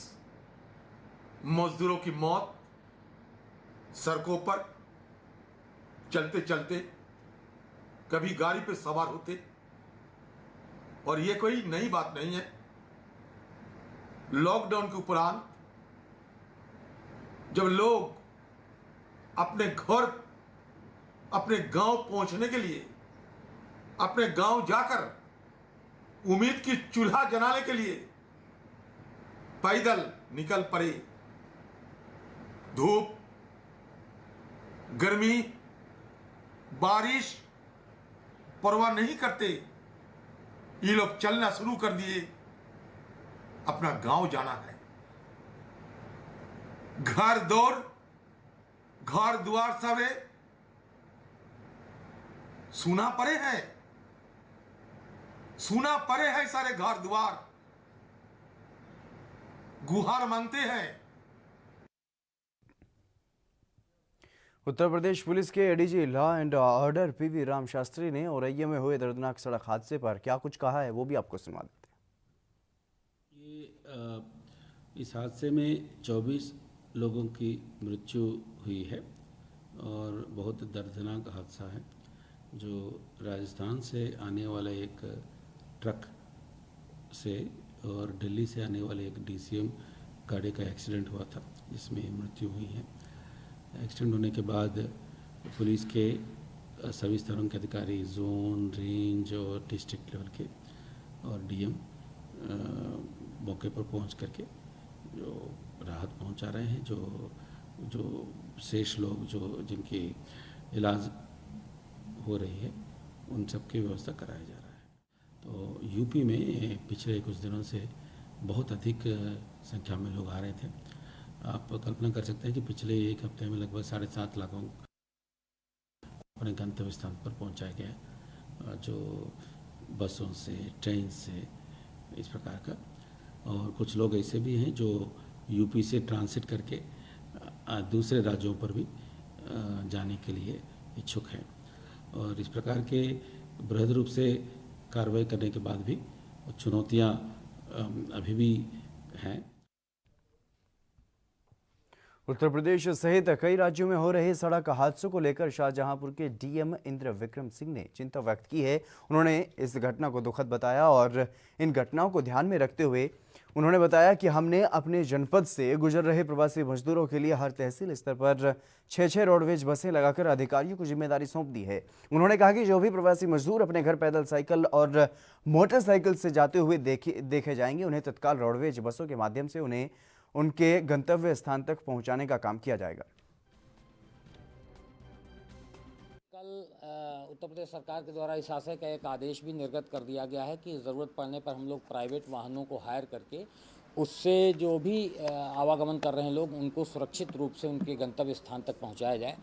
मजदूरों की मौत सड़कों पर चलते चलते, कभी गाड़ी पे सवार होते। और ये कोई नई बात नहीं है। लॉकडाउन के उपरांत जब लोग अपने घर, अपने गांव पहुंचने के लिए अपने गांव जाकर उम्मीद की चूल्हा जलाने के लिए पैदल निकल पड़े, धूप, गर्मी, बारिश परवाह नहीं करते, ये लोग चलना शुरू कर दिए। अपना गांव जाना है, घर द्वार सबे सुना पड़े हैं सारे घर द्वार, गुहार मांगते हैं। उत्तर प्रदेश पुलिस के ADG law and order PV Ram Shastri ने औरैया में हुए दर्दनाक सड़क हादसे पर क्या कुछ कहा है, वो भी आपको सुनवा देते हैं। इस हादसे में 24 लोगों की मृत्यु हुई है और बहुत दर्दनाक हादसा है। जो राजस्थान से आने वाला एक ट्रक से और दिल्ली से आने वाले एक DCM गाड़ी का एक्सीडेंट हुआ था जिसमें मृत्यु हुई है। एक्सीडेंट होने के बाद पुलिस के सभी स्तरों के अधिकारी, जोन, रेंज और डिस्ट्रिक्ट लेवल के और DM मौके पर पहुंच करके जो राहत पहुंचा रहे हैं। जो शेष लोग जो जिनकी इलाज हो रही है उन सब की व्यवस्था कराया जा रहा है। तो यूपी में पिछले कुछ दिनों से बहुत अधिक संख्या में लोग आ रहे थे। आप कल्पना कर सकते हैं कि पिछले एक हफ्ते में लगभग 7.5 लाखों अपने गंतव्य स्थान पर पहुंचाया गया, जो बसों से, ट्रेन से, इस प्रकार का। और कुछ लोग ऐसे भी हैं जो यूपी से ट्रांसिट करके दूसरे राज्यों पर भी जाने के लिए इच्छुक हैं। और इस प्रकार के बृहद रूप से कार्रवाई करने के बाद भी चुनौतियां अभी भी हैं। उत्तर प्रदेश सहित कई राज्यों में हो रहे सड़क हादसों को लेकर शाहजहांपुर के डीएम इंद्र विक्रम सिंह ने चिंता व्यक्त की है। उन्होंने इस घटना को दुखद बताया और इन घटनाओं को ध्यान में रखते हुए उन्होंने बताया कि हमने अपने जनपद से गुजर रहे प्रवासी मजदूरों के लिए हर तहसील स्तर पर 6-6 रोडवेज बसें लगाकर अधिकारियों को जिम्मेदारी सौंप दी है। उन्होंने कहा कि जो भी प्रवासी मजदूर अपने घर पैदल, साइकिल और मोटरसाइकिल से जाते हुए देखे जाएंगे, उन्हें तत्काल रोडवेज बसों के माध्यम से उन्हें उनके गंतव्य स्थान तक पहुंचाने का काम किया जाएगा। कल उत्तर प्रदेश सरकार के द्वारा इस आशय का एक आदेश भी निर्गत कर दिया गया है कि ज़रूरत पड़ने पर हम लोग प्राइवेट वाहनों को हायर करके उससे जो भी आवागमन कर रहे हैं लोग, उनको सुरक्षित रूप से उनके गंतव्य स्थान तक पहुंचाया जाए।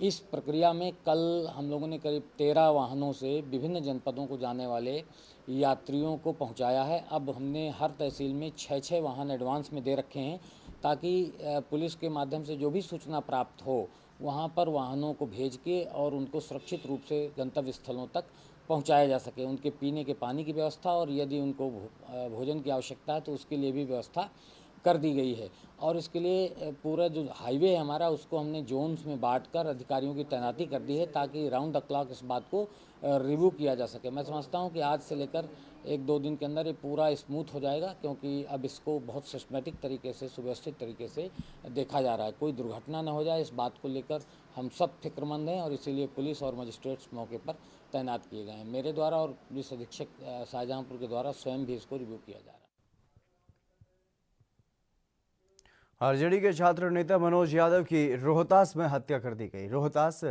इस प्रक्रिया में कल हम लोगों ने करीब 13 वाहनों से विभिन्न जनपदों को जाने वाले यात्रियों को पहुंचाया है। अब हमने हर तहसील में 6-6 वाहन एडवांस में दे रखे हैं ताकि पुलिस के माध्यम से जो भी सूचना प्राप्त हो वहां पर वाहनों को भेज के और उनको सुरक्षित रूप से गंतव्य स्थलों तक पहुंचाया जा सके। उनके पीने के पानी की व्यवस्था और यदि उनको भोजन की आवश्यकता है तो उसके लिए भी व्यवस्था कर दी गई है। और इसके लिए पूरा जो हाईवे है हमारा, उसको हमने जोन्स में बांटकर अधिकारियों की तैनाती कर दी है ताकि राउंड द क्लॉक इस बात को रिव्यू किया जा सके। मैं समझता हूं कि आज से लेकर 1-2 दिन के अंदर ये पूरा स्मूथ हो जाएगा, क्योंकि अब इसको बहुत सिस्टमेटिक तरीके से, सुव्यवस्थित तरीके से देखा जा रहा है। कोई दुर्घटना न हो जाए, इस बात को लेकर हम सब फिक्रमंद हैं और इसीलिए पुलिस और मजिस्ट्रेट्स मौके पर तैनात किए गए हैं। मेरे द्वारा और पुलिस अधीक्षक शाहजहांपुर के द्वारा स्वयं भी इसको रिव्यू किया जा रहा है। आरजेडी के छात्र नेता मनोज यादव की रोहतास में हत्या कर दी गई। रोहतास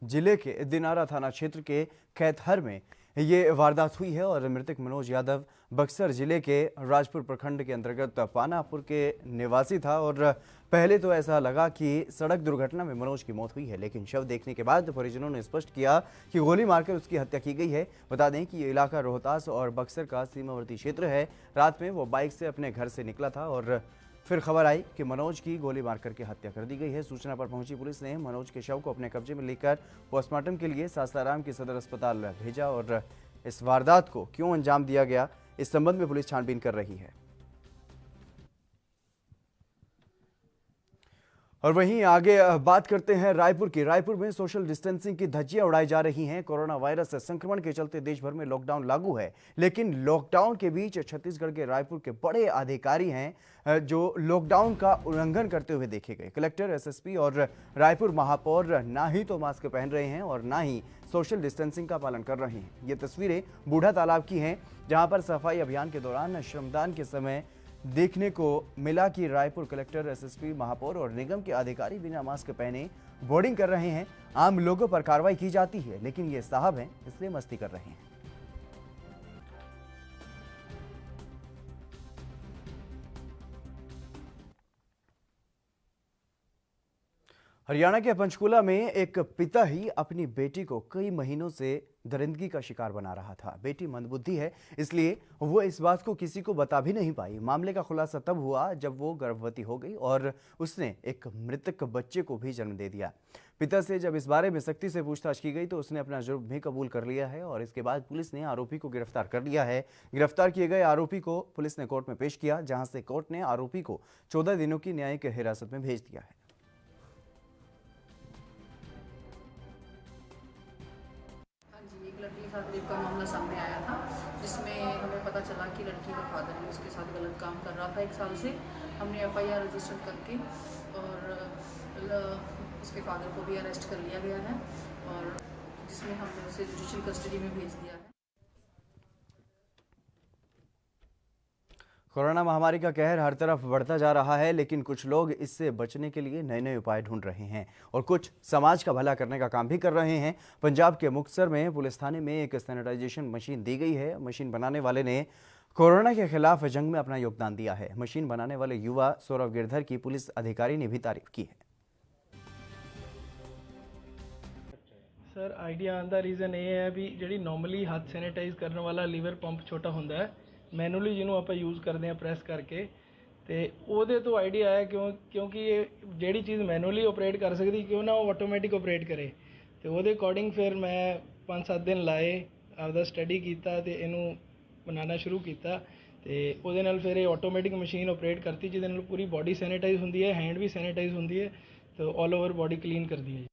जिले के दिनारा थाना क्षेत्र के कैथहर में ये वारदात हुई है और मृतक मनोज यादव बक्सर जिले के राजपुर प्रखंड के अंतर्गत पानापुर के निवासी था और पहले तो ऐसा लगा कि सड़क दुर्घटना में मनोज की मौत हुई है, लेकिन शव देखने के बाद परिजनों ने स्पष्ट किया कि गोली मारकर उसकी हत्या की गई है। बता दें कि ये इलाका रोहतास और बक्सर का सीमावर्ती क्षेत्र है। रात में वो बाइक से अपने घर से निकला था और फिर खबर आई कि मनोज की गोली मार करके हत्या कर दी गई है। सूचना पर पहुंची पुलिस ने मनोज के शव को अपने कब्जे में लेकर पोस्टमार्टम के लिए सासाराम के सदर अस्पताल भेजा और इस वारदात को क्यों अंजाम दिया गया, इस संबंध में पुलिस छानबीन कर रही है। और वहीं आगे बात करते हैं रायपुर की। रायपुर में सोशल डिस्टेंसिंग की धज्जियां उड़ाई जा रही हैं। कोरोना वायरस संक्रमण के चलते देश भर में लॉकडाउन लागू है, लेकिन लॉकडाउन के बीच छत्तीसगढ़ के रायपुर के बड़े अधिकारी हैं जो लॉकडाउन का उल्लंघन करते हुए देखे गए। कलेक्टर, एसएसपी और रायपुर महापौर ना ही तो मास्क पहन रहे हैं और ना ही सोशल डिस्टेंसिंग का पालन कर रहे हैं। ये तस्वीरें बूढ़ा तालाब की हैं, जहां पर सफाई अभियान के दौरान श्रमदान के समय देखने को मिला कि रायपुर कलेक्टर, एसएसपी, महापौर और निगम के अधिकारी बिना मास्क पहने बोर्डिंग कर रहे हैं। आम लोगों पर कार्रवाई की जाती है, लेकिन ये साहब हैं इसलिए मस्ती कर रहे हैं। हरियाणा के पंचकूला में एक पिता ही अपनी बेटी को कई महीनों से दरिंदगी का शिकार बना रहा था। बेटी मंदबुद्धि है, इसलिए वो इस बात को किसी को बता भी नहीं पाई। मामले का खुलासा तब हुआ जब वो गर्भवती हो गई और उसने एक मृतक बच्चे को भी जन्म दे दिया। पिता से जब इस बारे में सख्ती से पूछताछ की गई तो उसने अपना जुर्म भी कबूल कर लिया है और इसके बाद पुलिस ने आरोपी को गिरफ्तार कर लिया है। गिरफ्तार किए गए आरोपी को पुलिस ने कोर्ट में पेश किया, जहां से कोर्ट ने आरोपी को 14 दिनों की न्यायिक हिरासत में भेज दिया है। लड़की के साथ रेप का मामला सामने आया था, जिसमें हमें पता चला कि लड़की का फादर भी उसके साथ गलत काम कर रहा था 1 साल से। हमने एफआईआर रजिस्टर करके और उसके फादर को भी अरेस्ट कर लिया गया है और जिसमें हमने उसे जुडिशियल कस्टडी में भेज दिया है। कोरोना महामारी का कहर हर तरफ बढ़ता जा रहा है, लेकिन कुछ लोग इससे बचने के लिए नए नए उपाय ढूंढ रहे हैं और कुछ समाज का भला करने का काम भी कर रहे हैं। पंजाब के मुक्तसर में पुलिस थाने में एक सैनिटाइजेशन मशीन दी गई है। मशीन बनाने वाले ने कोरोना के खिलाफ जंग में अपना योगदान दिया है। मशीन बनाने वाले युवा सौरभ गिरधर की पुलिस अधिकारी ने भी तारीफ की है। सर आइडिया आने का रीज़न ये है भी जी नॉर्मली हाथ सैनिटाइज करने वाला लीवर पंप छोटा होंदा है, मैनुअली जिन्हों आप यूज़ करते हैं प्रेस करके, तो वो तो आइडिया है क्योंकि ये जी चीज़ मैनुअली ऑपरेट कर सकती क्यों ना वो ऑटोमैटिक ऑपरेट करे। तो वो अकॉर्डिंग फिर मैं 5-7 दिन लाए, आपदा स्टडी किया तो इनू बनाना शुरू किया ਤੇ ਉਹਦੇ ਨਾਲ ਫਿਰ ਇਹ ਆਟੋਮੈਟਿਕ ਮਸ਼ੀਨ ਆਪਰੇਟ ਕਰਤੀ ਜਿਹਦੇ ਨਾਲ ਪੂਰੀ ਬਾਡੀ ਸੈਨੀਟਾਈਜ਼ ਹੁੰਦੀ ਹੈ, ਹੈਂਡ ਵੀ ਸੈਨੀਟਾਈਜ਼ ਹੁੰਦੀ ਹੈ, ਤੇ ਆਲ ओवर बॉडी क्लीन करती है।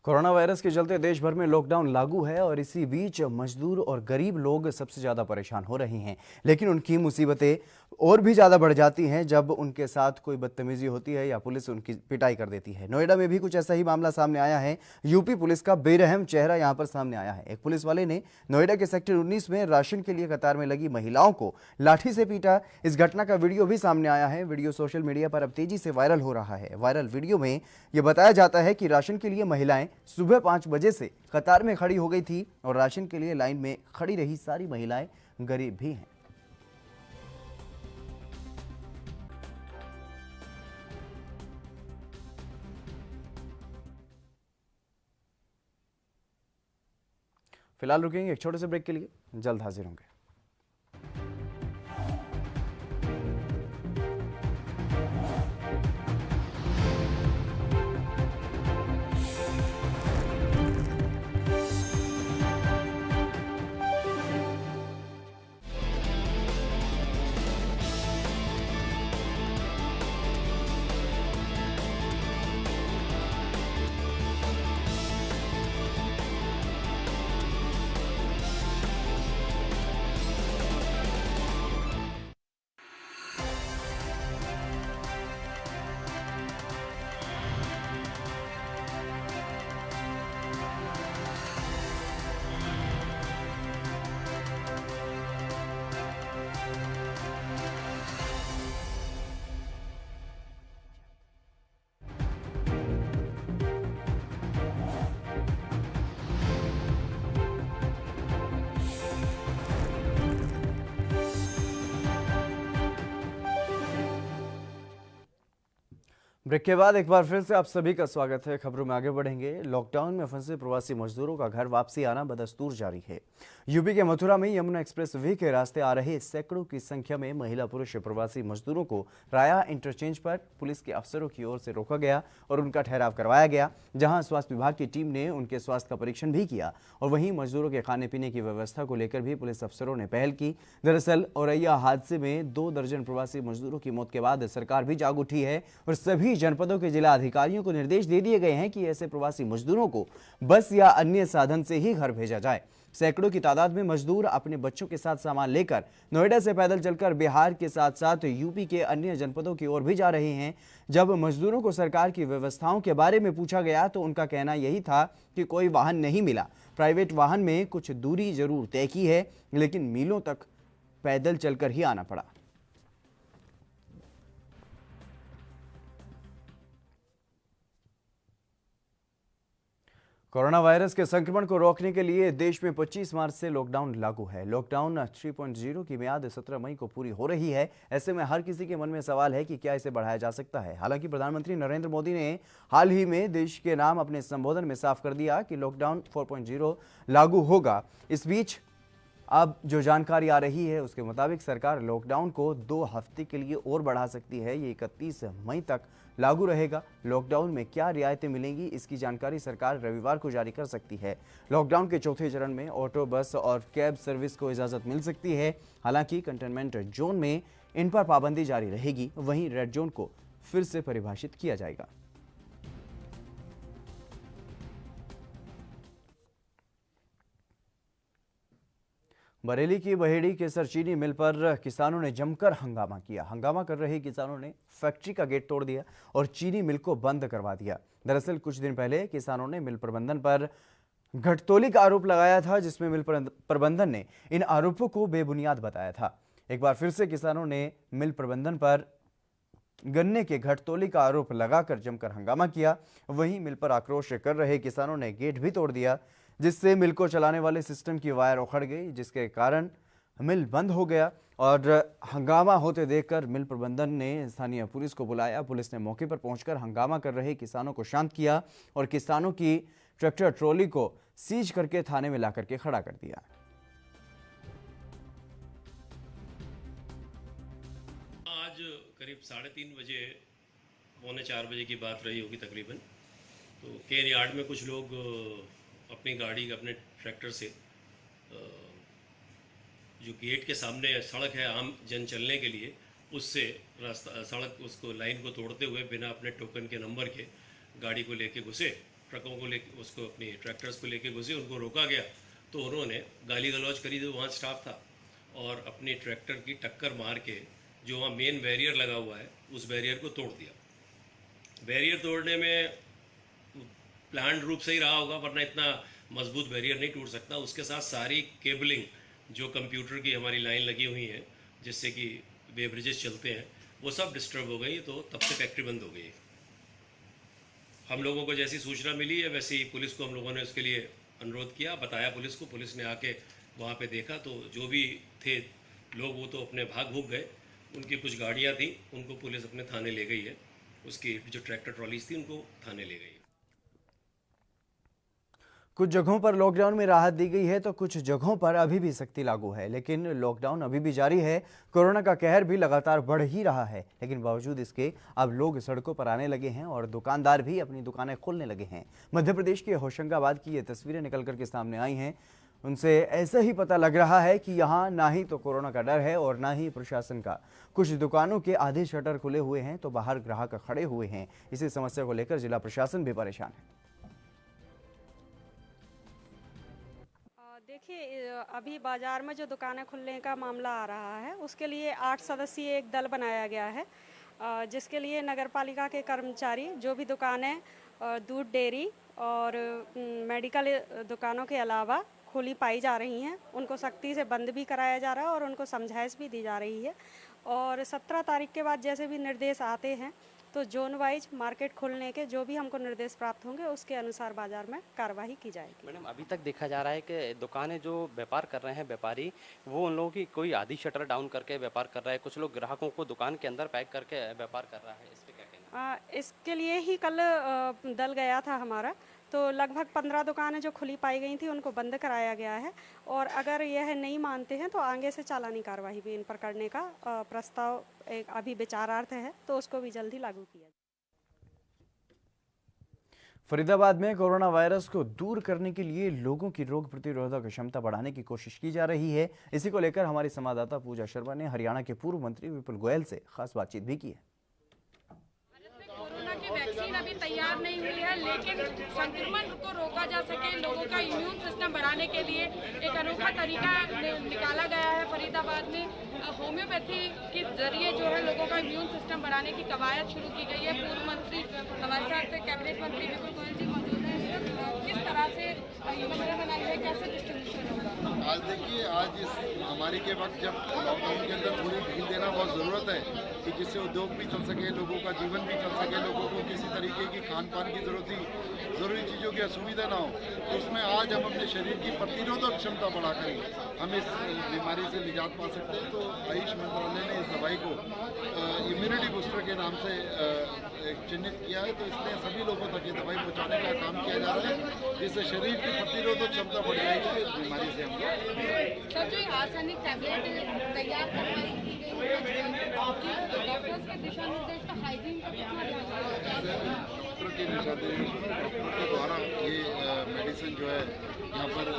कोरोना वायरस के चलते देश भर में लॉकडाउन लागू है और इसी बीच मजदूर और गरीब लोग सबसे ज़्यादा परेशान हो रहे हैं, लेकिन उनकी मुसीबतें और भी ज़्यादा बढ़ जाती हैं जब उनके साथ कोई बदतमीजी होती है या पुलिस उनकी पिटाई कर देती है। नोएडा में भी कुछ ऐसा ही मामला सामने आया है। यूपी पुलिस का बेरहम चेहरा यहां पर सामने आया है। एक पुलिस वाले ने नोएडा के सेक्टर 19 में राशन के लिए कतार में लगी महिलाओं को लाठी से पीटा। इस घटना का वीडियो भी सामने आया है। वीडियो सोशल मीडिया पर अब तेजी से वायरल हो रहा है। वायरल वीडियो में यह बताया जाता है कि राशन के लिए महिलाएं सुबह 5 बजे से कतार में खड़ी हो गई थी और राशन के लिए लाइन में खड़ी रही सारी महिलाएं गरीब भी हैं। फिलहाल रुकेंगे एक छोटे से ब्रेक के लिए, जल्द हाजिर होंगे। ब्रेक के बाद एक बार फिर से आप सभी का स्वागत है। खबरों में आगे बढ़ेंगे। लॉकडाउन में फंसे प्रवासी मजदूरों का घर वापसी आना बदस्तूर जारी है। यूपी के मथुरा में यमुना एक्सप्रेस वे के रास्ते आ रहे सैकड़ों की संख्या में महिला पुरुष प्रवासी मजदूरों को राया इंटरचेंज पर पुलिस के अफसरों की ओर से रोका गया और उनका ठहराव करवाया गया, जहां स्वास्थ्य विभाग की टीम ने उनके स्वास्थ्य का परीक्षण भी किया और वहीं मजदूरों के खाने पीने की व्यवस्था को लेकर भी पुलिस अफसरों ने पहल की। दरअसल औरैया हादसे में 2 दर्जन प्रवासी मजदूरों की मौत के बाद सरकार भी जाग उठी है और सभी जनपदों के जिला अधिकारियों को निर्देश दे दिए गए हैं कि ऐसे प्रवासी मजदूरों को बस या अन्य साधन से ही घर भेजा जाए। सैकड़ों की तादाद में मजदूर अपने बच्चों के साथ सामान लेकर नोएडा से पैदल चलकर बिहार के साथ साथ यूपी के अन्य जनपदों की ओर भी जा रहे हैं। जब मजदूरों को सरकार की व्यवस्थाओं के बारे में पूछा गया तो उनका कहना यही था कि कोई वाहन नहीं मिला। प्राइवेट वाहन में कुछ दूरी जरूर तय की है, लेकिन मीलों तक पैदल चलकर ही आना पड़ा। कोरोना वायरस के संक्रमण को रोकने के लिए देश में 25 मार्च से लॉकडाउन लागू है। लॉकडाउन 3.0 की मियाद 17 मई को पूरी हो रही है। ऐसे में हर किसी के मन में सवाल है कि क्या इसे बढ़ाया जा सकता है। हालांकि प्रधानमंत्री नरेंद्र मोदी ने हाल ही में देश के नाम अपने संबोधन में साफ कर दिया कि लॉकडाउन 4.0 लागू होगा। इस बीच अब जो जानकारी आ रही है उसके मुताबिक सरकार लॉकडाउन को 2 हफ्ते के लिए और बढ़ा सकती है। ये 31 मई तक लागू रहेगा। लॉकडाउन में क्या रियायतें मिलेंगी, इसकी जानकारी सरकार रविवार को जारी कर सकती है। लॉकडाउन के चौथे चरण में ऑटो, बस और कैब सर्विस को इजाजत मिल सकती है। हालांकि कंटेनमेंट जोन में इन पर पाबंदी जारी रहेगी। वहीं रेड जोन को फिर से परिभाषित किया जाएगा। बरेली की बहेड़ी केसर चीनी मिल पर किसानों ने जमकर हंगामा किया। हंगामा कर रहे किसानों ने फैक्ट्री का गेट तोड़ दिया और चीनी मिल को बंद करवा दिया। दरअसल कुछ दिन पहले किसानों ने मिल प्रबंधन पर घटतोली का आरोप लगाया था, जिसमें मिल प्रबंधन ने इन आरोपों को बेबुनियाद बताया था। एक बार फिर से किसानों ने मिल प्रबंधन पर गन्ने के घटतोली का आरोप लगाकर जमकर हंगामा किया। वहीं मिल पर आक्रोश कर रहे किसानों ने गेट भी तोड़ दिया, जिससे मिल को चलाने वाले सिस्टम की वायर उखड़ गई, जिसके कारण मिल बंद हो गया। और हंगामा होते देखकर मिल प्रबंधन ने स्थानीय पुलिस को बुलाया। पुलिस ने मौके पर पहुंचकर हंगामा कर रहे किसानों को शांत किया और किसानों की ट्रैक्टर ट्रॉली को सीज करके थाने में लाकर के खड़ा कर दिया। आज करीब 3:30 बजे, 3:45 बजे की बात रही होगी तकरीबन, तो केन यार्ड में कुछ लोग अपनी गाड़ी, अपने ट्रैक्टर से जो गेट के सामने सड़क है आम जन चलने के लिए, उससे रास्ता सड़क उसको लाइन को तोड़ते हुए बिना अपने टोकन के नंबर के गाड़ी को लेके घुसे, ट्रकों को लेके उसको अपनी ट्रैक्टर्स को लेके घुसे। उनको रोका गया तो उन्होंने गाली गलौज करी, जो वहाँ स्टाफ था, और अपनी ट्रैक्टर की टक्कर मार के जो वहाँ मेन बैरियर लगा हुआ है उस बैरियर को तोड़ दिया। बैरियर तोड़ने में प्लान्ड रूप से ही रहा होगा, वरना इतना मजबूत बैरियर नहीं टूट सकता। उसके साथ सारी केबलिंग जो कंप्यूटर की हमारी लाइन लगी हुई है जिससे कि बेब्रिजेस चलते हैं, वो सब डिस्टर्ब हो गई। तो तब से फैक्ट्री बंद हो गई। हम लोगों को जैसी सूचना मिली है वैसे ही पुलिस को हम लोगों ने उसके लिए अनुरोध किया, बताया पुलिस को। पुलिस ने आके वहाँ पे देखा तो जो भी थे लोग वो तो अपने भाग भूग गए। उनकी कुछ गाड़ियाँ थी, उनको पुलिस अपने थाने ले गई है। उसकी जो ट्रैक्टर ट्रॉलीज थी उनको थाने ले गई। कुछ जगहों पर लॉकडाउन में राहत दी गई है तो कुछ जगहों पर अभी भी सख्ती लागू है, लेकिन लॉकडाउन अभी भी जारी है। कोरोना का कहर भी लगातार बढ़ ही रहा है, लेकिन बावजूद इसके अब लोग सड़कों पर आने लगे हैं और दुकानदार भी अपनी दुकानें खोलने लगे हैं। मध्य प्रदेश के होशंगाबाद की ये तस्वीरें निकल कर के सामने आई हैं। उनसे ऐसा ही पता लग रहा है कि यहाँ ना ही तो कोरोना का डर है और ना ही प्रशासन का। कुछ दुकानों के आधे शटर खुले हुए हैं तो बाहर ग्राहक खड़े हुए हैं। इसी समस्या को लेकर जिला प्रशासन भी परेशान है। देखिए, अभी बाज़ार में जो दुकानें खुलने का मामला आ रहा है उसके लिए 8 सदस्यीय एक दल बनाया गया है, जिसके लिए नगरपालिका के कर्मचारी जो भी दुकानें दूध डेयरी और मेडिकल दुकानों के अलावा खुली पाई जा रही हैं उनको सख्ती से बंद भी कराया जा रहा है और उनको समझाइश भी दी जा रही है। और 17 तारीख के बाद जैसे भी निर्देश आते हैं तो जोन वाइज मार्केट खोलने के जो भी हमको निर्देश प्राप्त होंगे उसके अनुसार बाजार में कार्रवाई की जाएगी। मैडम, अभी तक देखा जा रहा है कि दुकानें जो व्यापार कर रहे हैं व्यापारी, वो उन लोगों की कोई आधी शटर डाउन करके व्यापार कर रहा है, कुछ लोग ग्राहकों को दुकान के अंदर पैक करके व्यापार कर रहा है। इस पर क्या कहना? इसके लिए ही कल दल गया था हमारा, तो लगभग 15 दुकानें जो खुली पाई गई थी उनको बंद कराया गया है और अगर यह नहीं मानते हैं तो आगे से चालानी कार्रवाई भी इन पर करने का प्रस्ताव एक अभी विचारार्थ है, तो उसको भी जल्दी लागू किया जाए। फरीदाबाद में कोरोना वायरस को दूर करने के लिए लोगों की रोग प्रतिरोधक क्षमता बढ़ाने की कोशिश की जा रही है। इसी को लेकर हमारी संवाददाता पूजा शर्मा ने हरियाणा के पूर्व मंत्री विपुल गोयल से खास बातचीत भी की है। कोरोना की वैक्सीन अभी तैयार नहीं हुई है, लेकिन संक्रमण को रोका जा सके, लोगों का इम्यून सिस्टम बढ़ाने के लिए एक अनोखा तरीका निकाला गया है। फरीदाबाद में होम्योपैथी के जरिए जो है लोगों का इम्यून सिस्टम बढ़ाने की कवायद शुरू की गई है। पूर्व मंत्री हमारे साथ कैबिनेट मंत्री विपुल गोयल जी मौजूद हैं। किस तरह से योजना बनाई है, कैसे डिस्ट्रीब्यूशन होगा? आज देखिए, आज इस महामारी के वक्त जब लॉकडाउन के अंदर थोड़ी ढील देना बहुत ज़रूरत है कि जिससे उद्योग भी चल सके, लोगों का जीवन भी चल सके, लोगों को किसी तरीके की खान पान की ज़रूरी चीज़ों की असुविधा ना हो, तो उसमें आज हम अपने शरीर की प्रतिरोधक क्षमता बढ़ा कर हम इस बीमारी से निजात पा सकते हैं। तो आयुष मंत्रालय ने इस दवाई को इम्यूनिटी बूस्टर के नाम से चिन्हित किया है, तो इसलिए सभी लोगों तक ये दवाई पहुँचाने का काम किया जा रहा है, जिससे शरीर की प्रतिरोधक क्षमता बढ़ जाएगी इस बीमारी से हम। सर, जो आर्सेनिक टैबलेट तैयार करवाई की गई है, डॉक्टर्स के दिशा निर्देश का हाइजीन का कितना ध्यान डॉक्टर के दिशा निर्देश के द्वारा ये मेडिसिन जो है यहाँ पर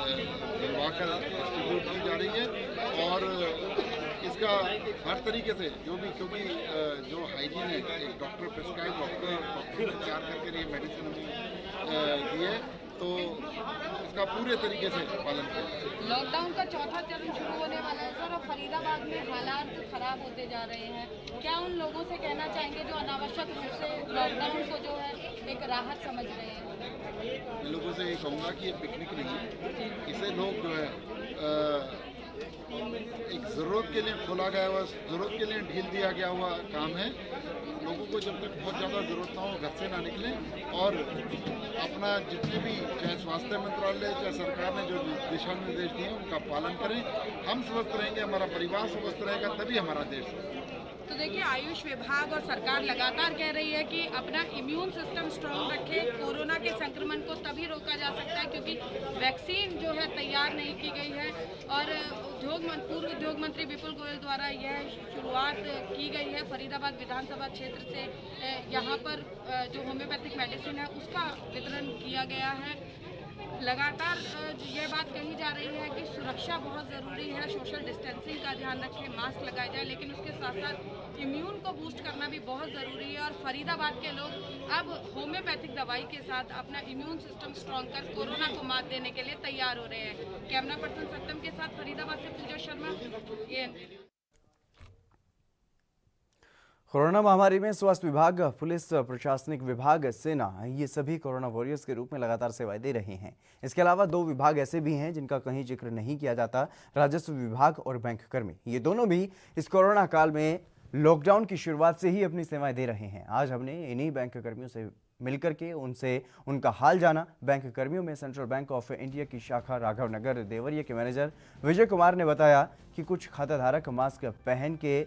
बनवाकर डिस्ट्रीब्यूट की जा रही है और इसका हर तरीके से जो भी, क्योंकि जो हाइजीन है एक डॉक्टर प्रिस्क्राइब डॉक्टर ने तैयार करके ये मेडिसिन दी है, तो इसका पूरे तरीके से पालन किया। लॉकडाउन का चौथा चरण शुरू होने वाला है सर, और फरीदाबाद में हालात खराब होते जा रहे हैं। क्या उन लोगों से कहना चाहेंगे जो अनावश्यक रूप से लॉकडाउन को जो है एक राहत समझ रहे हैं? इन लोगों से ये कहूँगा कि ये पिकनिक नहीं है, इसे लोग जो है एक ज़रूरत के लिए खोला गया हुआ, ज़रूरत के लिए ढील दिया गया हुआ काम है। लोगों को जब तक बहुत ज़्यादा ज़रूरत ना हो घर से ना निकलें और अपना जितने भी, चाहे स्वास्थ्य मंत्रालय चाहे सरकार ने जो दिशा निर्देश दिए उनका पालन करें। हम स्वस्थ रहेंगे, हमारा परिवार स्वस्थ रहेगा, तभी हमारा देश। तो देखिए, आयुष विभाग और सरकार लगातार कह रही है कि अपना इम्यून सिस्टम स्ट्रॉन्ग रखें। कोरोना के संक्रमण को तभी रोका जा सकता है क्योंकि वैक्सीन जो है तैयार नहीं की गई है और पूर्व उद्योग मंत्री विपुल गोयल द्वारा यह शुरुआत की गई है। फरीदाबाद विधानसभा क्षेत्र से यहाँ पर जो होम्योपैथिक मेडिसिन है उसका वितरण किया गया है। लगातार ये बात कही जा रही है कि सुरक्षा बहुत ज़रूरी है, सोशल डिस्टेंसिंग का ध्यान रखें, मास्क लगाया जाए, लेकिन उसके साथ साथ इम्यून को बूस्ट करना भी बहुत ज़रूरी है। और फरीदाबाद के लोग अब होम्योपैथिक दवाई के साथ अपना इम्यून सिस्टम स्ट्रॉन्ग कर कोरोना को मात देने के लिए तैयार हो रहे हैं। कैमरा पर्सन सत्यम के साथ फरीदाबाद से पूजा शर्मा, ANP। कोरोना महामारी में स्वास्थ्य विभाग, पुलिस, प्रशासनिक विभाग, सेना, ये सभी कोरोना वॉरियर्स के रूप में लगातार सेवाएं दे रहे हैं। इसके अलावा 2 विभाग ऐसे भी हैं जिनका कहीं जिक्र नहीं किया जाता, राजस्व विभाग और बैंक कर्मी। ये दोनों भी इस कोरोना काल में लॉकडाउन की शुरुआत से ही अपनी सेवाएं दे रहे हैं। आज हमने इन्हीं बैंक कर्मियों से मिलकर के उनसे उनका हाल जाना। बैंक कर्मियों में सेंट्रल बैंक ऑफ इंडिया की शाखा राघव नगर देवरिया के मैनेजर विजय कुमार ने बताया कि कुछ खाताधारक मास्क पहन के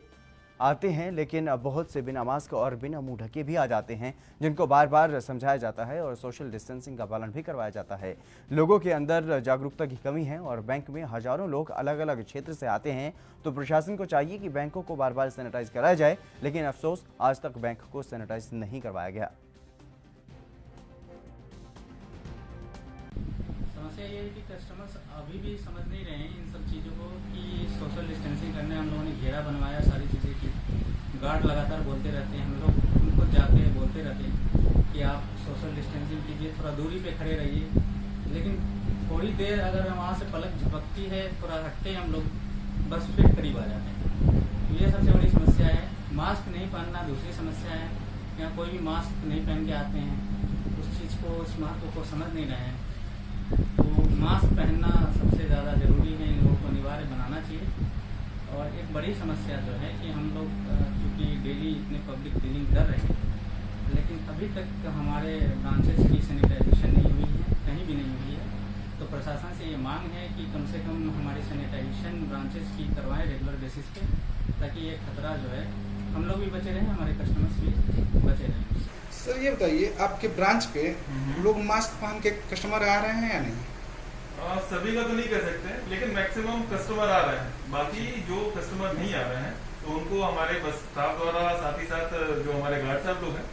आते हैं, लेकिन अब बहुत से बिना मास्क और बिना मुंह ढके भी आ जाते हैं, जिनको बार बार समझाया जाता है और सोशल डिस्टेंसिंग का पालन भी करवाया जाता है। लोगों के अंदर जागरूकता की कमी है और बैंक में हजारों लोग अलग अलग क्षेत्र से आते हैं, तो प्रशासन को चाहिए कि बैंकों को बार बार सैनिटाइज कराया जाए, लेकिन अफसोस आज तक बैंक को सैनिटाइज नहीं करवाया गया। समस्या ये है कि कस्टमर्स अभी भी समझ नहीं रहे हैं इन सब चीज़ों को कि सोशल डिस्टेंसिंग करने हम लोगों ने घेरा बनवाया, सारी चीज़ें की। गार्ड लगातार बोलते रहते हैं, हम लोग उनको जाके बोलते रहते हैं कि आप सोशल डिस्टेंसिंग कीजिए, थोड़ा दूरी पे खड़े रहिए, लेकिन थोड़ी देर अगर वहाँ से पलक झपकती है, थोड़ा हटते हैं हम लोग, बस फिर करीब आ जाते हैं। ये सबसे बड़ी समस्या है। मास्क नहीं पहनना दूसरी समस्या है। यहाँ कोई भी मास्क नहीं पहन के आते हैं, उस चीज़ को, उस महत्व को समझ नहीं रहे हैं। तो मास्क पहनना सबसे ज़्यादा ज़रूरी है, इन लोगों को अनिवार्य बनाना चाहिए। और एक बड़ी समस्या जो है कि हम लोग चूँकि डेली इतने पब्लिक डीलिंग कर रहे हैं, लेकिन अभी तक हमारे ब्रांचेस की सैनिटाइजेशन नहीं हुई है, कहीं भी नहीं हुई है। तो प्रशासन से ये मांग है कि कम से कम हमारी सैनिटाइजेशन ब्रांचेस की करवाएं रेगुलर बेसिस पे, ताकि ये खतरा जो है हम लोग भी बचे रहें, हमारे कस्टमर्स भी बचे रहें। सर ये बताइए, आपके ब्रांच पे लोग मास्क पहन के कस्टमर आ रहे हैं या नहीं? सभी का तो नहीं कह सकते, लेकिन मैक्सिमम कस्टमर आ रहे हैं। बाकी जो कस्टमर नहीं आ रहे हैं तो उनको हमारे बस स्टाफ द्वारा, साथ ही साथ जो हमारे गार्ड साहब लोग हैं,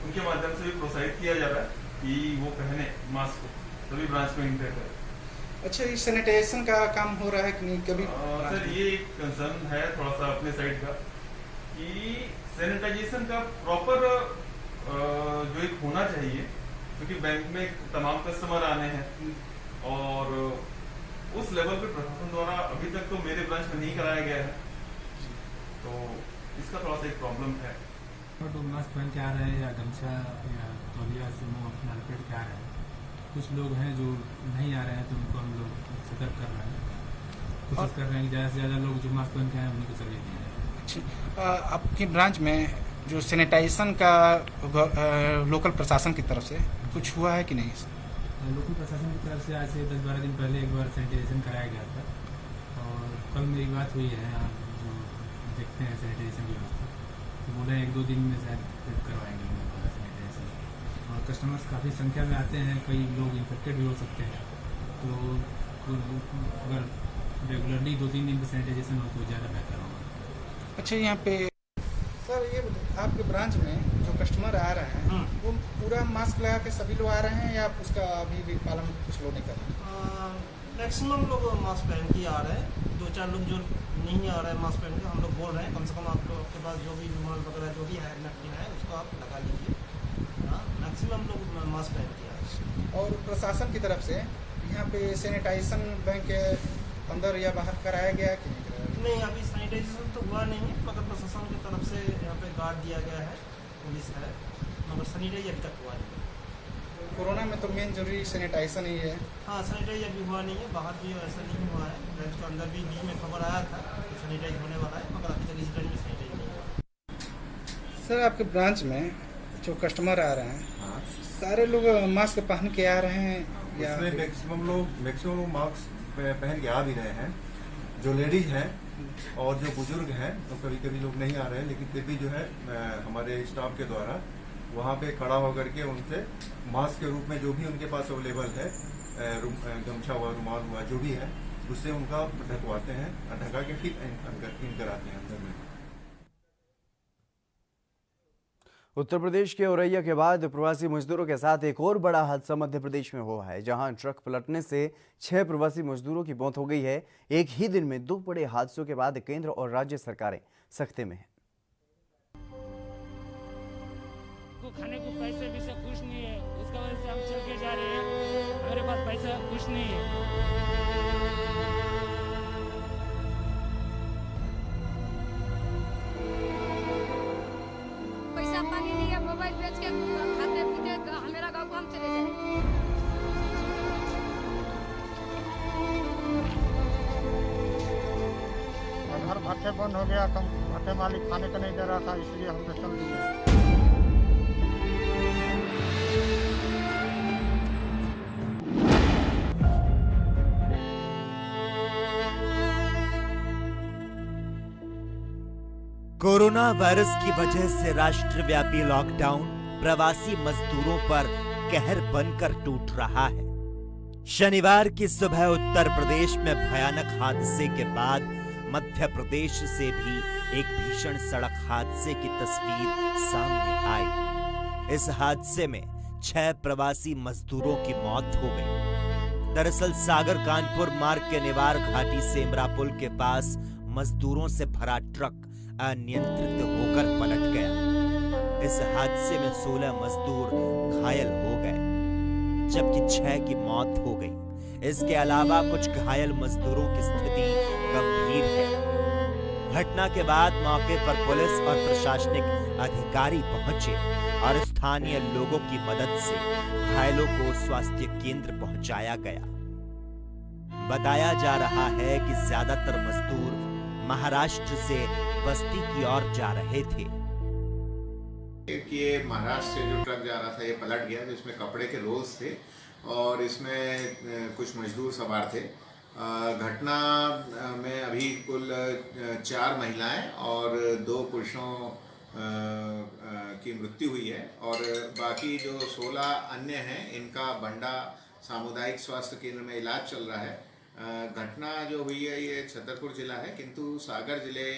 उनके माध्यम से भी प्रोत्साहित किया जा रहा है कि वो पहने मास्क को, सभी ब्रांच में इंटर करें। अच्छा, ये सैनिटाइजेशन का काम हो रहा है कि नहीं? कभी सर ये एक कंसर्न है थोड़ा सा अपने साइड का कि सैनिटाइजेशन का प्रॉपर जो एक होना चाहिए, क्योंकि बैंक में तमाम कस्टमर आने हैं और उस लेवल पे प्रशासन द्वारा अभी तक तो मेरे ब्रांच में नहीं कराया गया है, तो इसका थोड़ा सा एक प्रॉब्लम है। तो मास्क पहन के आ रहे हैं या गमछा या तौलिया से मुँह अपना लपेट के आ रहे हैं। कुछ लोग हैं जो नहीं आ रहे हैं, तो उनको हम लोग सतर्क कर रहे हैं, कोशिश कर रहे हैं कि ज़्यादा से ज़्यादा लोग जो मास्क पहन के आए उनको सर्वे किया जाए। अच्छा, आपकी ब्रांच में जो सैनिटाइजेशन का लोकल प्रशासन की तरफ से कुछ हुआ है कि नहीं? लोकल प्रशासन की तरफ से आज से 10-12 दिन पहले एक बार सैनिटाइजेशन कराया गया था और कल मेरी बात हुई है, आप जो देखते हैं सैनिटाइजेशन की व्यवस्था, तो बोले 1-2 दिन में शायद फिर करवाएंगे सैनिटाइजेशन। और कस्टमर्स काफ़ी संख्या में आते हैं, कई लोग इन्फेक्टेड भी हो सकते हैं, तो अगर रेगुलरली 2-3 दिन पर सैनिटाइजेशन हो तो ज़्यादा बेहतर होगा। अच्छा, यहाँ पे सर ये आपके ब्रांच में जो कस्टमर आ रहे हैं वो पूरा मास्क लगा के सभी लोग आ रहे हैं या उसका अभी भी पालन कुछ लोग नहीं कर रहे हैं? मैक्सिमम लोग मास्क पहन के आ रहे हैं। 2-4 लोग जो नहीं आ रहे हैं मास्क पहन के, हम लोग बोल रहे हैं कम से कम आप लोग के पास जो भी रुमाल वगैरह जो भी है नैपकिन है उसको आप लगा लीजिए। हाँ, मैक्सिमम लोग मास्क पहन के आ रहे हैं। और प्रशासन की तरफ से यहाँ पे सैनिटाइजेशन बैंक के अंदर या बाहर कराया गया कि नहीं कराया? नहीं, अभी सैनिटाइजेशन तो हुआ नहीं है, मगर प्रशासन की तरफ से यहाँ पे गार्ड दिया गया है, पुलिस है, मगर सैनिटाइज अभी तक हुआ नहीं है। कोरोना में तो मेन जरूरी सैनिटाइजेशन ही है। हाँ, सैनिटाइज अभी हुआ नहीं है, बाहर भी ऐसा नहीं हुआ है। ब्रांच के अंदर भी बीच में खबर आया था कि सैनिटाइज होने वाला है, मगर अभी तक इस ब्रांच में सैनिटाइज नहीं हुआ। सर आपके ब्रांच में जो कस्टमर आ रहे हैं सारे लोग मास्क पहन के आ रहे हैं या? मैक्सिमम लोग मास्क पहन के आ भी रहे हैं। जो लेडीज हैं और जो बुजुर्ग हैं तो कभी कभी लोग नहीं आ रहे हैं, लेकिन फिर भी जो है हमारे स्टाफ के द्वारा वहाँ पे खड़ा होकर के उनसे मास्क के रूप में जो भी उनके पास अवेलेबल है, गमछा हुआ, रुमाल हुआ, जो भी है उससे उनका ढकवाते हैं, ढका के फिर इन कराते हैं अंदर में। उत्तर प्रदेश के औरैया के बाद प्रवासी मजदूरों के साथ एक और बड़ा हादसा मध्य प्रदेश में हुआ है, जहां ट्रक पलटने से 6 प्रवासी मजदूरों की मौत हो गई है। एक ही दिन में 2 बड़े हादसों के बाद केंद्र और राज्य सरकारें सख्ते में हैं। खाने को पैसे भी से कुछ नहीं है, उसका वजह से हम चल के जा रहे हैं। हमारे पास पैसा कुछ नहीं है। पैसा पानी नहीं है, मोबाइल बेच के खाते पीते हमारा गाँव को हम चले जाएंगे। घर भट्टे बंद हो गया, कम भट्टे मालिक खाने को नहीं दे रहा था, इसलिए हमने चल दिए। कोरोना वायरस की वजह से राष्ट्रव्यापी लॉकडाउन प्रवासी मजदूरों पर कहर बनकर टूट रहा है। शनिवार की सुबह उत्तर प्रदेश में भयानक हादसे के बाद मध्य प्रदेश से भी एक भीषण सड़क हादसे की तस्वीर सामने आई। इस हादसे में 6 प्रवासी मजदूरों की मौत हो गई। दरअसल सागर कानपुर मार्ग के निवार घाटी सेमरा पुल के पास मजदूरों से भरा ट्रक अनियंत्रित होकर पलट गया। इस हादसे में 16 मजदूर घायल हो गए, जबकि 6 की मौत हो गई। इसके अलावा कुछ घायल मजदूरों की स्थिति गंभीर है। घटना के बाद मौके पर पुलिस और प्रशासनिक अधिकारी पहुंचे और स्थानीय लोगों की मदद से घायलों को स्वास्थ्य केंद्र पहुंचाया गया। बताया जा रहा है कि ज्यादातर मजदूर महाराष्ट्र से बस्ती की ओर जा रहे थे। ये महाराष्ट्र से जो ट्रक जा रहा था ये पलट गया, जिसमें कपड़े के रोल्स थे और इसमें कुछ मजदूर सवार थे। घटना में अभी कुल 4 महिलाएं और 2 पुरुषों की मृत्यु हुई है और बाकी जो 16 अन्य हैं इनका बंडा सामुदायिक स्वास्थ्य केंद्र में इलाज चल रहा है। घटना जो हुई है ये छतरपुर जिला है, किंतु सागर जिले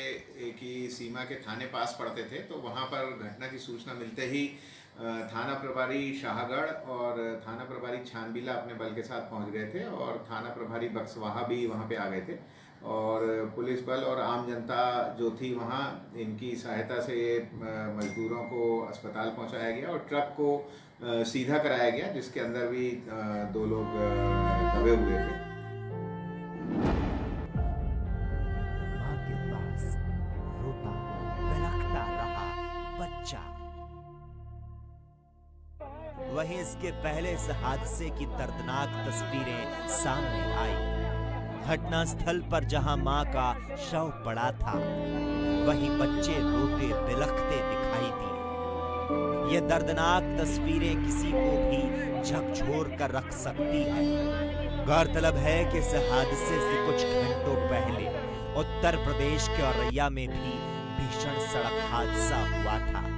की सीमा के थाने पास पड़ते थे, तो वहाँ पर घटना की सूचना मिलते ही थाना प्रभारी शाहगढ़ और थाना प्रभारी छानबीला अपने बल के साथ पहुँच गए थे और थाना प्रभारी बक्सवाहा भी वहाँ पे आ गए थे और पुलिस बल और आम जनता जो थी वहाँ, इनकी सहायता से मजदूरों को अस्पताल पहुँचाया गया और ट्रक को सीधा कराया गया, जिसके अंदर भी 2 लोग दबे हुए थे। वहीं इसके पहले इस हादसे की दर्दनाक तस्वीरें सामने आई। घटनास्थल पर जहां मां का शव पड़ा था, वहीं बच्चे रोते बिलखते दिखाई दिए। ये दर्दनाक तस्वीरें किसी को भी झकझोर कर रख सकती है। गौरतलब है कि इस हादसे से कुछ घंटों पहले उत्तर प्रदेश के औरैया में भी भीषण सड़क हादसा हुआ था,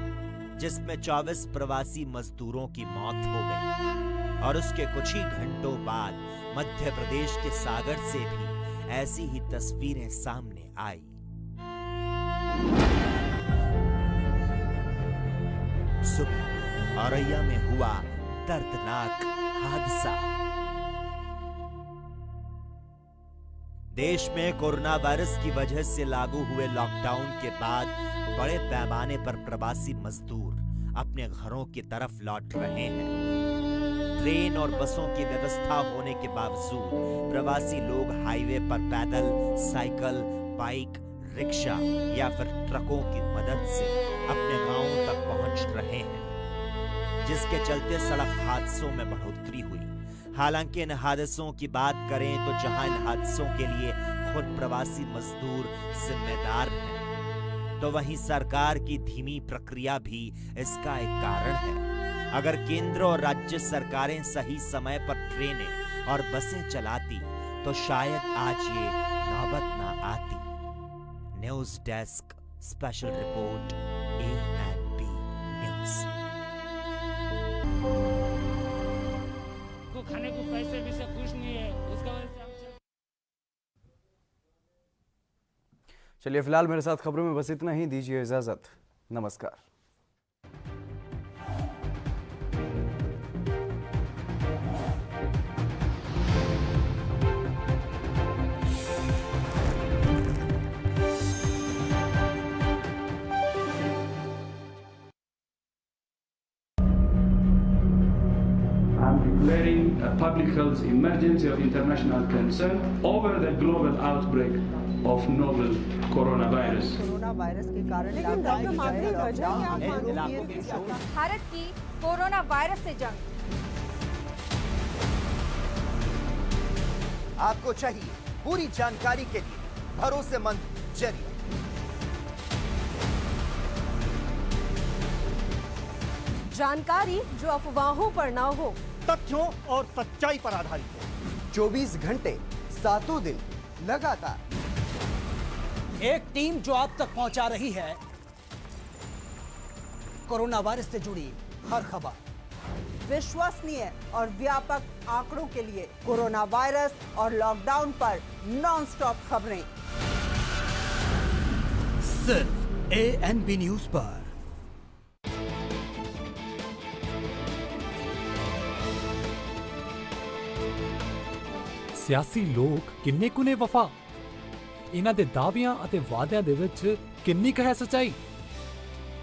जिसमें 24 प्रवासी मजदूरों की मौत हो गई और उसके कुछ ही घंटों बाद मध्य प्रदेश के सागर से भी ऐसी ही तस्वीरें सामने आई। सुबह औरैया में हुआ दर्दनाक हादसा। देश में कोरोना वायरस की वजह से लागू हुए लॉकडाउन के बाद बड़े पैमाने पर प्रवासी मजदूर अपने घरों की तरफ लौट रहे हैं। ट्रेन और बसों की व्यवस्था होने के बावजूद प्रवासी लोग हाईवे पर पैदल, साइकिल, बाइक, रिक्शा या फिर ट्रकों की मदद से अपने गांवों तक पहुंच रहे हैं, जिसके चलते सड़क हादसों में बढ़ोतरी हुई। हालांकि इन हादसों की बात करें तो जहां इन हादसों के लिए खुद प्रवासी मजदूर जिम्मेदार हैं, तो वहीं सरकार की धीमी प्रक्रिया भी इसका एक कारण है। अगर केंद्र और राज्य सरकारें सही समय पर ट्रेनें और बसें चलाती तो शायद आज ये नौबत ना आती। News desk special report ANP news. खाने को पैसे भी से कुछ नहीं है, उसका वजह से हम चलिए फिलहाल मेरे साथ खबरों में बस इतना ही। दीजिए इजाजत। नमस्कार। declaring a public health emergency of international concern over the global outbreak of novel coronavirus. Corona virus के कारण भारत की कोरोना वायरस से जंग। आपको चाहिए पूरी जानकारी के लिए भरोसेमंद जरिया। जानकारी जो अफवाहों पर ना हो, तथ्यों और सच्चाई पर आधारित हो। 24 घंटे 7 दिन लगातार एक टीम जो आप तक पहुंचा रही है कोरोना वायरस से जुड़ी हर खबर। विश्वसनीय और व्यापक आंकड़ों के लिए कोरोना वायरस और लॉकडाउन पर नॉनस्टॉप खबरें सिर्फ ANB न्यूज पर। ਸਿਆਸੀ ਲੋਕ ਕਿੰਨੇ ਕੁ ਨੇ ਵਫਾ, ਇਹਨਾਂ ਦੇ ਦਾਅਵਿਆਂ ਅਤੇ ਵਾਅਦਿਆਂ ਦੇ ਵਿੱਚ ਕਿੰਨੀ ਕੁ ਹੈ ਸੱਚਾਈ।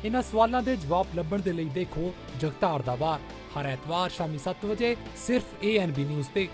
ਇਹਨਾਂ ਸਵਾਲਾਂ ਦੇ ਜਵਾਬ ਲੱਭਣ ਦੇ ਲਈ ਦੇਖੋ ਜਗਤਾਰ ਦਾ ਵਾਰ ਹਰ ਐਤਵਾਰ ਸ਼ਾਮੀ 7 ਵਜੇ ਸਿਰਫ ANB ਨਿਊਜ਼ ਤੇ।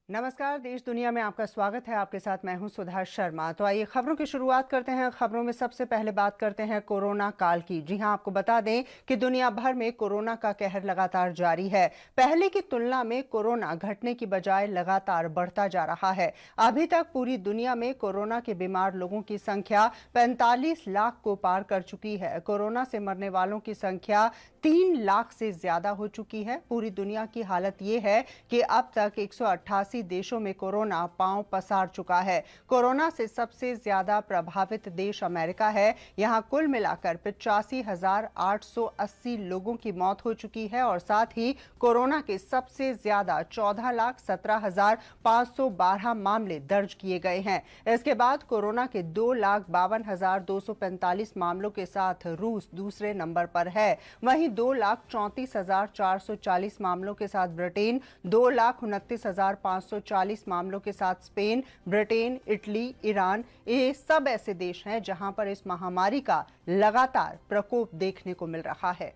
नमस्कार, देश दुनिया में आपका स्वागत है। आपके साथ मैं हूं सुधा शर्मा। तो आइए खबरों की शुरुआत करते हैं। खबरों में सबसे पहले बात करते हैं कोरोना काल की। जी हां, आपको बता दें कि दुनिया भर में कोरोना का कहर लगातार जारी है। पहले की तुलना में कोरोना घटने की बजाय लगातार बढ़ता जा रहा है। अभी तक पूरी दुनिया में कोरोना के बीमार लोगों की संख्या 45 लाख को पार कर चुकी है। कोरोना से मरने वालों की संख्या 3 लाख से ज्यादा हो चुकी है। पूरी दुनिया की हालत ये है कि अब तक 188 देशों में कोरोना पांव पसार चुका है। कोरोना से सबसे ज्यादा प्रभावित देश अमेरिका है। यहां कुल मिलाकर 85,880 लोगों की मौत हो चुकी है और साथ ही कोरोना के सबसे ज्यादा 14,17,512 मामले दर्ज किए गए हैं। इसके बाद कोरोना के 2,52,245 मामलों के साथ रूस दूसरे नंबर पर है। वहीं 2,34,440 मामलों के साथ ब्रिटेन, 2,29,540 मामलों के साथ स्पेन, ब्रिटेन, इटली, ईरान, ये सब ऐसे देश हैं जहां पर इस महामारी का लगातार प्रकोप देखने को मिल रहा है।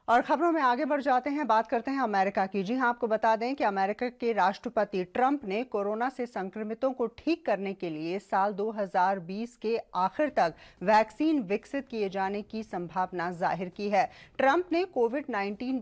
और खबरों में आगे बढ़ जाते हैं, बात करते हैं अमेरिका की। जी हां, आपको बता दें कि अमेरिका के राष्ट्रपति ट्रंप ने कोरोना से संक्रमितों को ठीक करने के लिए साल 2020 के आखिर तक वैक्सीन विकसित किए जाने की संभावना जाहिर की है। ट्रंप ने कोविड-19